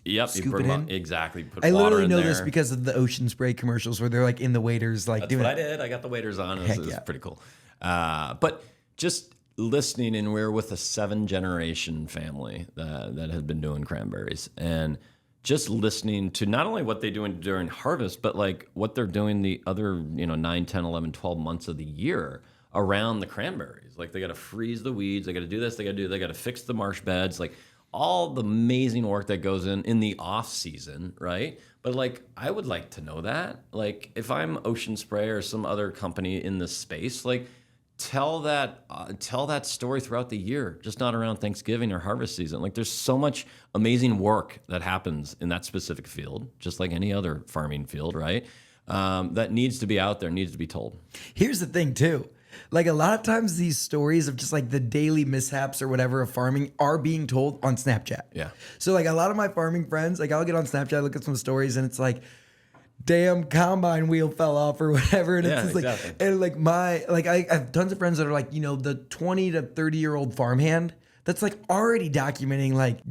Yep, scoop it in. Exactly. Put I water literally in know there. this because of the Ocean Spray commercials where they're like in the waders, like That's doing what it. I did. I got the waders on. It Heck was yeah. pretty cool. But just listening, and we're with a 7-generation family that had been doing cranberries, and just listening to not only what they're doing during harvest, but like what they're doing the other 9, 10, 11, 12 months of the year around the cranberries. Like they got to freeze the weeds, they got to do this, they got to fix the marsh beds, like all the amazing work that goes in the off season, right? But like I would like to know that. Like if I'm Ocean Spray or some other company in this space, like tell that story throughout the year, just not around Thanksgiving or harvest season. Like there's so much amazing work that happens in that specific field, just like any other farming field, right? That needs to be out there, needs to be told. Here's the thing too. Like a lot of times these stories of just like the daily mishaps or whatever of farming are being told on Snapchat. Yeah. So like a lot of my farming friends, like I'll get on Snapchat, look at some stories and it's like, damn combine wheel fell off or whatever. And Yeah, it's just exactly. like, and like I have tons of friends that are like, the 20 to 30-year-old farmhand that's like already documenting like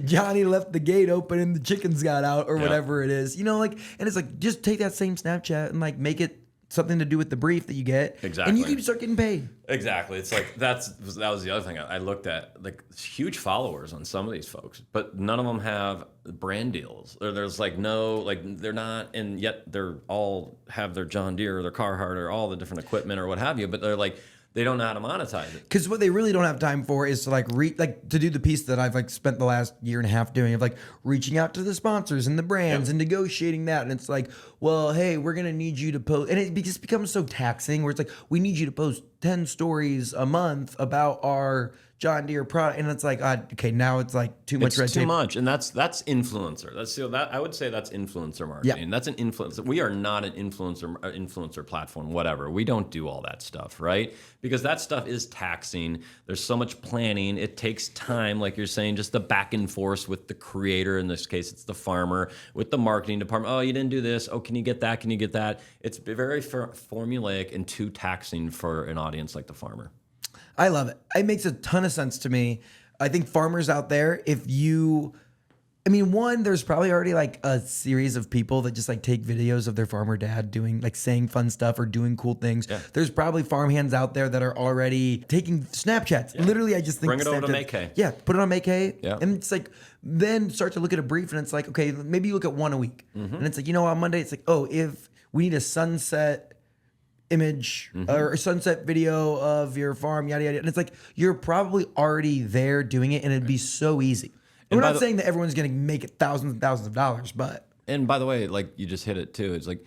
Johnny left the gate open and the chickens got out or whatever it is, and it's like, just take that same Snapchat and like make it something to do with the brief that you get. Exactly. And you can start getting paid. Exactly. It's like that was the other thing I looked at, like huge followers on some of these folks, but none of them have brand deals. There's like no, like they're not, and yet they're all have their John Deere or their Carhartt or all the different equipment or what have you, but they're like, they don't know how to monetize it. Because what they really don't have time for is to like to do the piece that I've like spent the last year and a half doing of like reaching out to the sponsors and the brands and negotiating that. And it's like, well, hey, we're gonna need you to post, and it just becomes so taxing where it's like, we need you to post 10 stories a month about our John Deere product, and it's like, okay, now it's like too much red tape. Too much, and that's influencer. That I would say that's influencer marketing. Yeah. That's an influencer. We are not an influencer platform. Whatever. We don't do all that stuff, right? Because that stuff is taxing. There's so much planning. It takes time, like you're saying, just the back and forth with the creator. In this case, it's the farmer with the marketing department. Oh, you didn't do this. Oh, can you get that? Can you get that? It's very formulaic and too taxing for an audience like the farmer. I love it. It makes a ton of sense to me. I think farmers out there, there's probably already like a series of people that just like take videos of their farmer dad doing like saying fun stuff or doing cool things. Yeah. There's probably farmhands out there that are already taking Snapchats. Yeah. Literally, I just think bring it over to Make Hay. Yeah, put it on Make Hay. Yeah. And it's like, then start to look at a brief and it's like, okay, maybe you look at one a week. Mm-hmm. And it's like, on Monday, it's like, oh, if we need a sunset image or a sunset video of your farm, yada yada, and it's like you're probably already there doing it, and it'd be so easy. And we're not saying that everyone's going to make it thousands and thousands of dollars, but by the way, like you just hit it too. It's like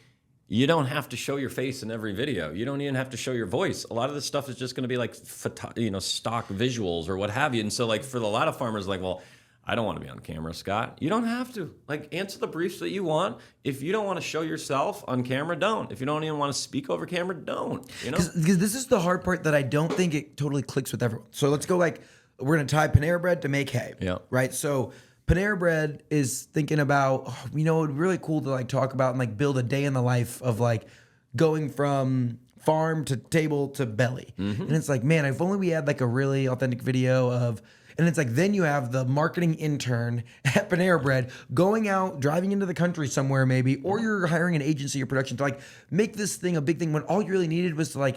you don't have to show your face in every video. You don't even have to show your voice. A lot of this stuff is just going to be like stock visuals or what have you. And so like for a lot of farmers, like, well, I don't want to be on camera, Scott. You don't have to. Like, answer the briefs that you want. If you don't want to show yourself on camera, don't. If you don't even want to speak over camera, don't. Because this is the hard part that I don't think it totally clicks with everyone. So let's go we're going to tie Panera Bread to Make Hay. Yeah. Right? So Panera Bread is thinking about, it'd be really cool to like talk about and like build a day in the life of like going from farm to table to belly. Mm-hmm. And it's like, man, if only we had like a really authentic video of... And it's like, then you have the marketing intern at Panera Bread going out, driving into the country somewhere maybe, or you're hiring an agency or production to like make this thing a big thing when all you really needed was to like,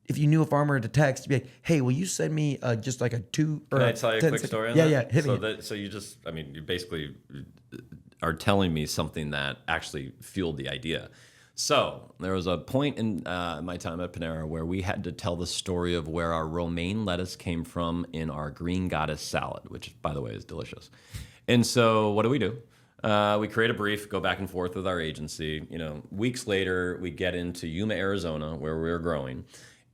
if you knew a farmer to text, be like, hey, will you send me just like a 2 or Can I tell you a quick story on that? that? Hit me. So you basically are telling me something that actually fueled the idea. So there was a point in my time at Panera where we had to tell the story of where our romaine lettuce came from in our green goddess salad, which, by the way, is delicious. And so what do? We create a brief, go back and forth with our agency. Weeks later, we get into Yuma, Arizona, where we were growing.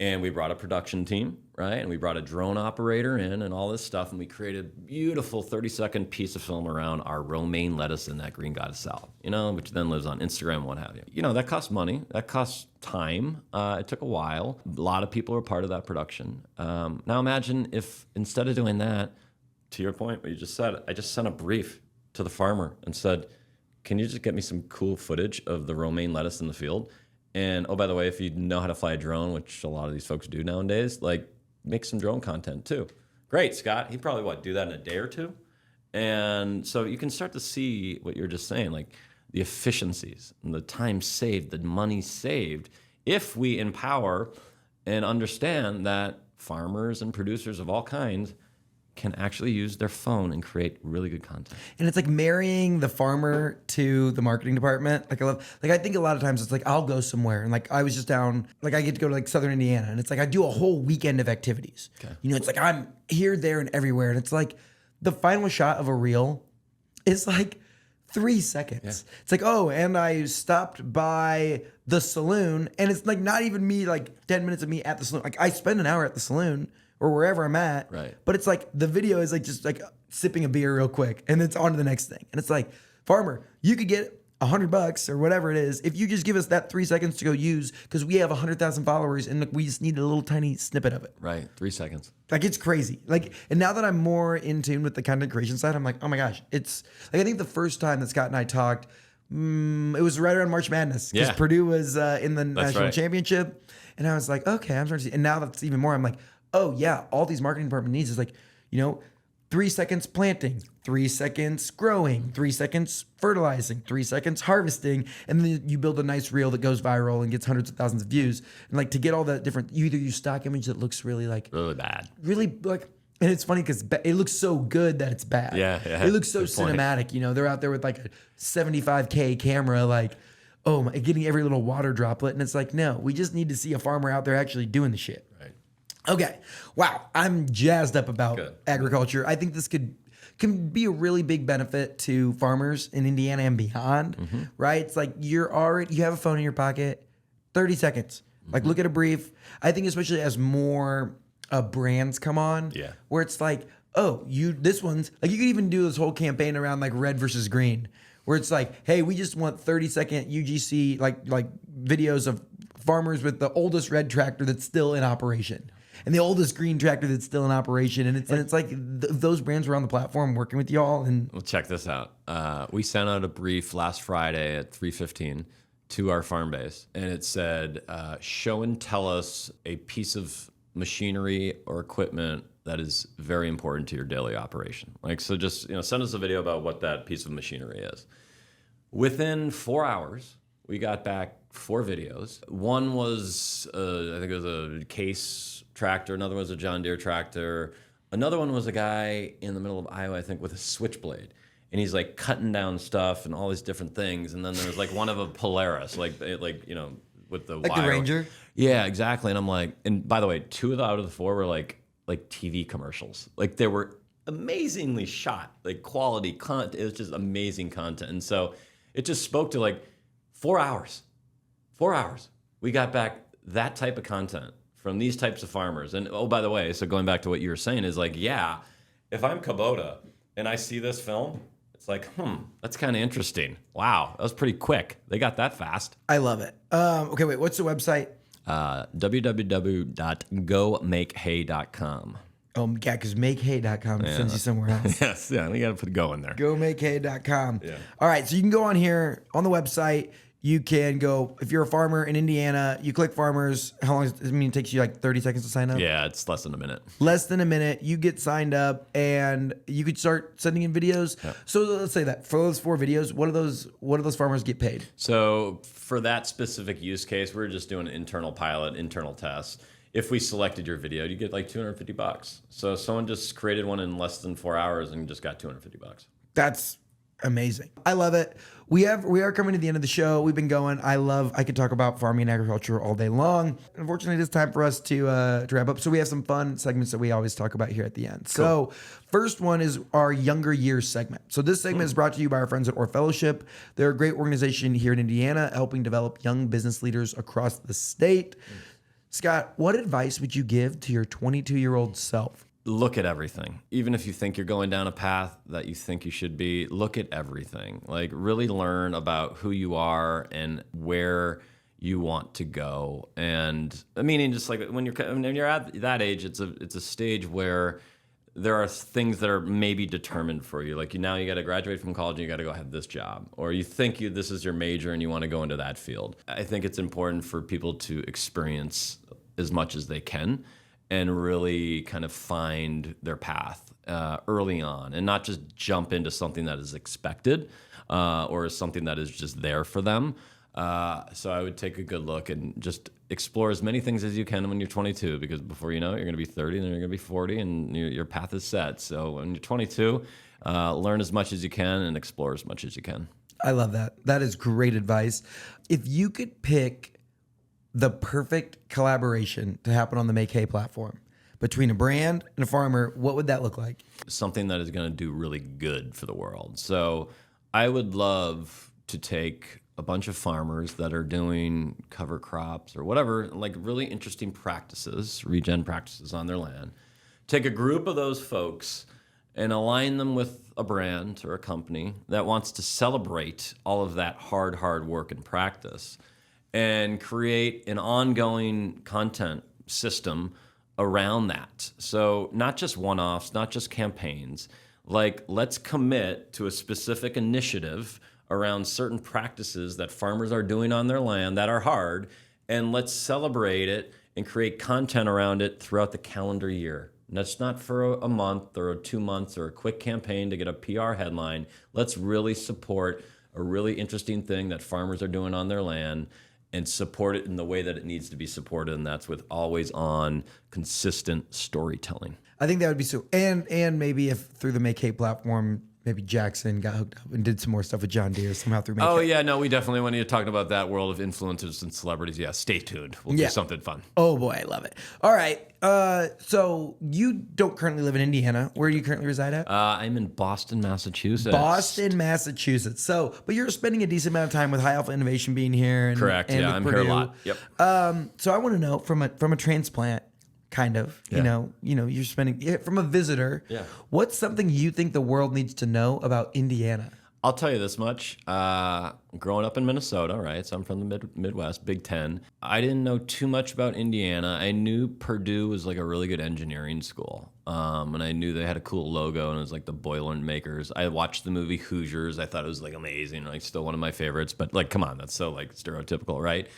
And we brought a production team, right? And we brought a drone operator in and all this stuff. And we created a beautiful 30-second piece of film around our romaine lettuce and that green goddess salad, which then lives on Instagram and what have you. That costs money. That costs time. It took a while. A lot of people were part of that production. Now imagine if instead of doing that, to your point, what you just said, I just sent a brief to the farmer and said, can you just get me some cool footage of the romaine lettuce in the field? And oh, by the way, if you know how to fly a drone, which a lot of these folks do nowadays, make some drone content too. Great, Scott. He'd probably do that in a day or two. And so you can start to see what you're just saying, the efficiencies and the time saved, the money saved, if we empower and understand that farmers and producers of all kinds can actually use their phone and create really good content. And it's marrying the farmer to the marketing department. I think a lot of times it's I'll go somewhere and I was just down, I get to go to Southern Indiana and it's I do a whole weekend of activities. Okay. It's I'm here, there, and everywhere. And it's the final shot of a reel is 3 seconds. Yeah. It's oh, and I stopped by the saloon and it's not even me 10 minutes of me at the saloon. I spend an hour at the saloon or wherever I'm at. Right. But it's the video is just sipping a beer real quick and it's on to the next thing. And it's farmer, you could get $100 or whatever it is if you just give us that 3 seconds to go use because we have 100,000 followers and we just need a little tiny snippet of it. Right. 3 seconds. It's crazy. And now that I'm more in tune with the content creation side, I'm oh my gosh, it's I think the first time that Scott and I talked, it was right around March Madness because Purdue was in the national championship. And I was okay, I'm starting to see. And now that's even more, I'm oh yeah, all these marketing department needs is 3 seconds planting, 3 seconds growing, 3 seconds fertilizing, 3 seconds harvesting, and then you build a nice reel that goes viral and gets hundreds of thousands of views. And to get all that different, you either use stock image that looks really really bad, really and it's funny because it looks so good that it's bad. Yeah. It looks so cinematic. They're out there with a 75K camera, oh my, getting every little water droplet, and it's no, we just need to see a farmer out there actually doing the shit. Right. Okay. Wow. I'm jazzed up about agriculture. I think this can be a really big benefit to farmers in Indiana and beyond, right? It's you have a phone in your pocket, 30 seconds. Look at a brief. I think especially as more brands come on, where it's oh, this one's you could even do this whole campaign around red versus green, where it's hey, we just want 30-second UGC videos of farmers with the oldest red tractor that's still in operation and the oldest green tractor that's still in operation. And it's those brands were on the platform working with y'all. And well, check this out. We sent out a brief last Friday at 3:15 to our farm base, and it said, show and tell us a piece of machinery or equipment that is very important to your daily operation. So just, send us a video about what that piece of machinery is. Within 4 hours, we got back 4 videos. One was, I think it was a Case tractor. Another was a John Deere tractor. Another one was a guy in the middle of Iowa, I think, with a switchblade. And he's cutting down stuff and all these different things. And then there was one of a Polaris, with the wire. The Ranger? Yeah, exactly. And I'm and by the way, 2 out of the 4 were like TV commercials. They were amazingly shot, quality content. It was just amazing content. And so it just spoke to 4 hours. 4 hours. We got back that type of content from these types of farmers. And oh, by the way, so going back to what you were saying is if I'm Kubota and I see this film, it's that's kind of interesting. Wow, that was pretty quick. They got that fast. I love it. Okay, wait, what's the website? www.gomakehay.com. Oh, yeah, because makehay.com sends you somewhere else. Yes, yeah, we got to put go in there. Gomakehay.com. Yeah. All right, so you can go on here on the website. You can go, if you're a farmer in Indiana, you click farmers. How long it takes you 30 seconds to sign up? Yeah, it's less than a minute. Less than a minute. You get signed up and you could start sending in videos. Yep. So let's say that for those 4 videos, what do those farmers get paid? So for that specific use case, we're just doing an internal pilot, internal test. If we selected your video, you get $250. So someone just created one in less than 4 hours and just got $250. That's amazing. I love it. We are coming to the end of the show. We've been going. I could talk about farming and agriculture all day long. Unfortunately, it's time for us to wrap up. So we have some fun segments that we always talk about here at the end. Cool. So first one is our Younger Years segment. So this segment is brought to you by our friends at Orr Fellowship. They're a great organization here in Indiana, helping develop young business leaders across the state. Scott, what advice would you give to your 22-year-old self? Look at everything. Even if you think you're going down a path that you think you should be, look at everything. Like really learn about who you are and where you want to go. And I mean, just like when you're at that age, it's a stage where there are things that are maybe determined for you. Like now you got to graduate from college and you got to go have this job, or you think this is your major and you want to go into that field. I think it's important for people to experience as much as they can and really kind of find their path early on, and not just jump into something that is expected or something that is just there for them. So I would take a good look and just explore as many things as you can when you're 22, because before you know it, you're going to be 30, and then you're going to be 40, and your path is set. So when you're 22, learn as much as you can and explore as much as you can. I love that. That is great advice. If you could pick the perfect collaboration to happen on the Make Hay platform between a brand and a farmer, what would that look like? Something that is going to do really good for the world. So I would love to take a bunch of farmers that are doing cover crops or whatever, like really interesting practices, regen practices on their land. Take a group of those folks and align them with a brand or a company that wants to celebrate all of that hard work and practice, and create an ongoing content system around that. So not just one-offs, not just campaigns. Like, let's commit to a specific initiative around certain practices that farmers are doing on their land that are hard, and let's celebrate it and create content around it throughout the calendar year. And that's not for a month or 2 months or a quick campaign to get a PR headline. Let's really support a really interesting thing that farmers are doing on their land and support it in the way that it needs to be supported, and that's with always on, consistent storytelling. I think that would be so. And maybe if through the Make Hay platform, maybe Jackson got hooked up and did some more stuff with John Deere somehow through Make Hay. Oh yeah, no, we definitely, when you're talking about that world of influencers and celebrities, yeah, stay tuned. We'll do something fun. Oh boy, I love it. All right, so you don't currently live in Indiana. Where do you currently reside at? I'm in Boston, Massachusetts. Boston, Massachusetts. So, but you're spending a decent amount of time with High Alpha Innovation being here. And, Correct. And yeah, with I'm Purdue. here a lot. Yep. So I want to know from a transplant, kind of, you know, you're spending from a visitor. Yeah. What's something you think the world needs to know about Indiana? I'll tell you this much. Growing up in Minnesota, right? So I'm from the Midwest, Big Ten. I didn't know too much about Indiana. I knew Purdue was like a really good engineering school. And I knew they had a cool logo, and it was like the Boilermakers. I watched the movie Hoosiers. I thought it was like amazing, like still one of my favorites. But like, come on, that's so like stereotypical, right?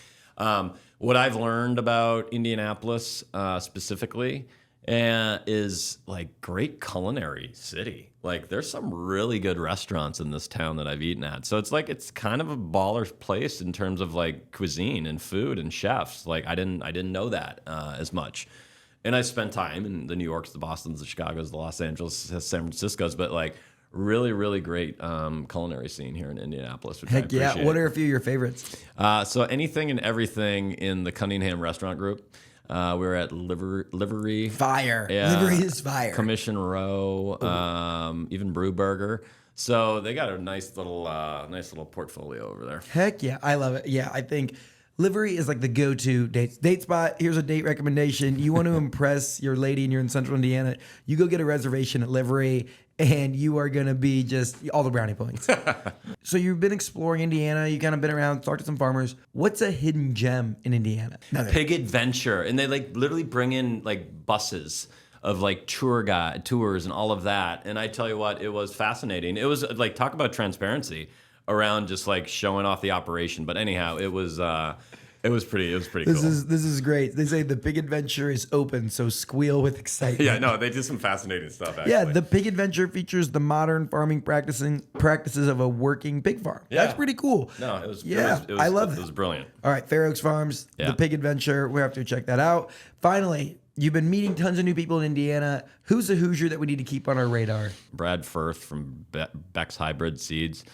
What I've learned about Indianapolis specifically is like great culinary city. Like there's some really good restaurants in this town that I've eaten at. So it's kind of a baller place in terms of like cuisine and food and chefs. Like I didn't know that as much. And I spent time in the New Yorks, the Bostons, the Chicagos, the Los Angeles, San Franciscos, but like really great culinary scene here in Indianapolis. Which Heck I yeah. appreciate. What are a few of your favorites? So anything and everything in the Cunningham restaurant group. We're at Livery. Fire. Yeah. Livery is fire. Commission Row, even Brew Burger. So they got a nice little portfolio over there. Heck yeah. I love it. Yeah, I think Livery is like the go-to date spot. Here's a date recommendation. You want to impress your lady and you're in Central Indiana, you go get a reservation at Livery, and you are going to be just all the brownie points. So you've been exploring Indiana. You kind of been around, talked to some farmers. What's a hidden gem in Indiana? Pig Adventure. And they like literally bring in like buses of like tours and all of that. And I tell you what, it was fascinating. It was like, talk about transparency around just like showing off the operation. But anyhow, it was pretty cool. This is great. They say the Pig Adventure is open, so squeal with excitement. Yeah, no, they did some fascinating stuff, actually. Yeah, the Pig Adventure features the modern farming practices of a working pig farm. Yeah. That's pretty cool. No, it was. Yeah, it was, I love it. It was brilliant. All right, Fair Oaks Farms, Yeah. the Pig Adventure. We have to check that out. Finally, you've been meeting tons of new people in Indiana. Who's a Hoosier that we need to keep on our radar? Brad Firth from Beck's Hybrid Seeds.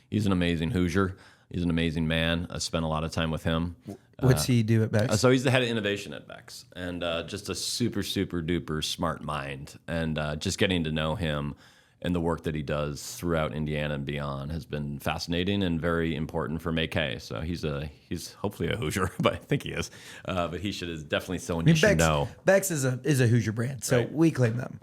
He's an amazing Hoosier. He's an amazing man. I spent a lot of time with him. What's he do at Beck's? So he's the head of innovation at Beck's, and just a super duper smart mind. And just getting to know him and the work that he does throughout Indiana and beyond has been fascinating and very important for McKay. So he's hopefully a Hoosier, but I think he is. But he is definitely someone you should know. Bex is a Hoosier brand, so Right. we claim them.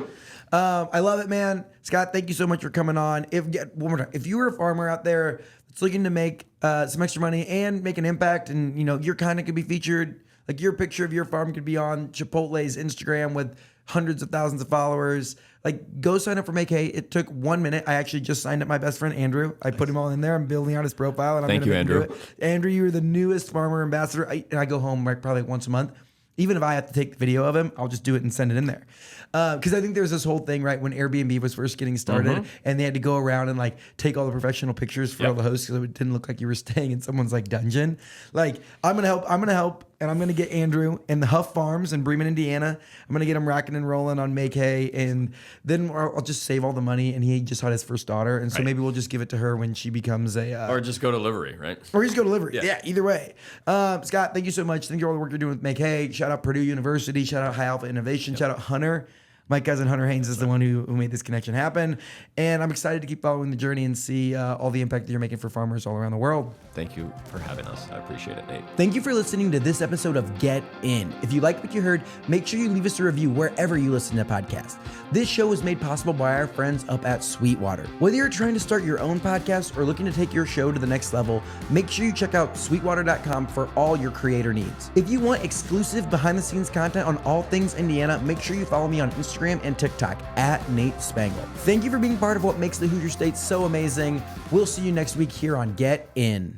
I love it, man. Scott, thank you so much for coming on. One more time, if you were a farmer out there that's looking to make some extra money and make an impact, and your kind of could be featured, like your picture of your farm could be on Chipotle's Instagram with hundreds of thousands of followers. Like, go sign up for McKay. It took 1 minute. I actually just signed up my best friend Andrew. I put him all in there. I'm building out his profile, and I'm Thank you, gonna make him Andrew. do it. Andrew, you are the newest farmer ambassador. I go home probably once a month. Even if I have to take the video of him, I'll just do it and send it in there. Because I think there was this whole thing, right, when Airbnb was first getting started, and they had to go around and like take all the professional pictures for all the hosts, because it didn't look like you were staying in someone's like dungeon. Like, I'm gonna help, and I'm gonna get Andrew and the Huff Farms in Bremen, Indiana. I'm gonna get him rocking and rolling on Make Hay, and then I'll just save all the money. And he just had his first daughter, and so maybe we'll just give it to her when she becomes a Or just go to livery, right? or just go to livery. Yeah, either way. Scott, thank you so much. Thank you for all the work you're doing with Make Hay. Shout out Purdue University. Shout out High Alpha Innovation. Shout out Hunter. My cousin Hunter Haynes is the one who made this connection happen. And I'm excited to keep following the journey and see all the impact that you're making for farmers all around the world. Thank you for having us. I appreciate it, Nate. Thank you for listening to this episode of Get In. If you liked what you heard, make sure you leave us a review wherever you listen to podcasts. This show is made possible by our friends up at Sweetwater. Whether you're trying to start your own podcast or looking to take your show to the next level, make sure you check out sweetwater.com for all your creator needs. If you want exclusive behind-the-scenes content on all things Indiana, make sure you follow me on Instagram and TikTok at Nate Spangle. Thank you for being part of what makes the Hoosier State so amazing. We'll see you next week here on Get In.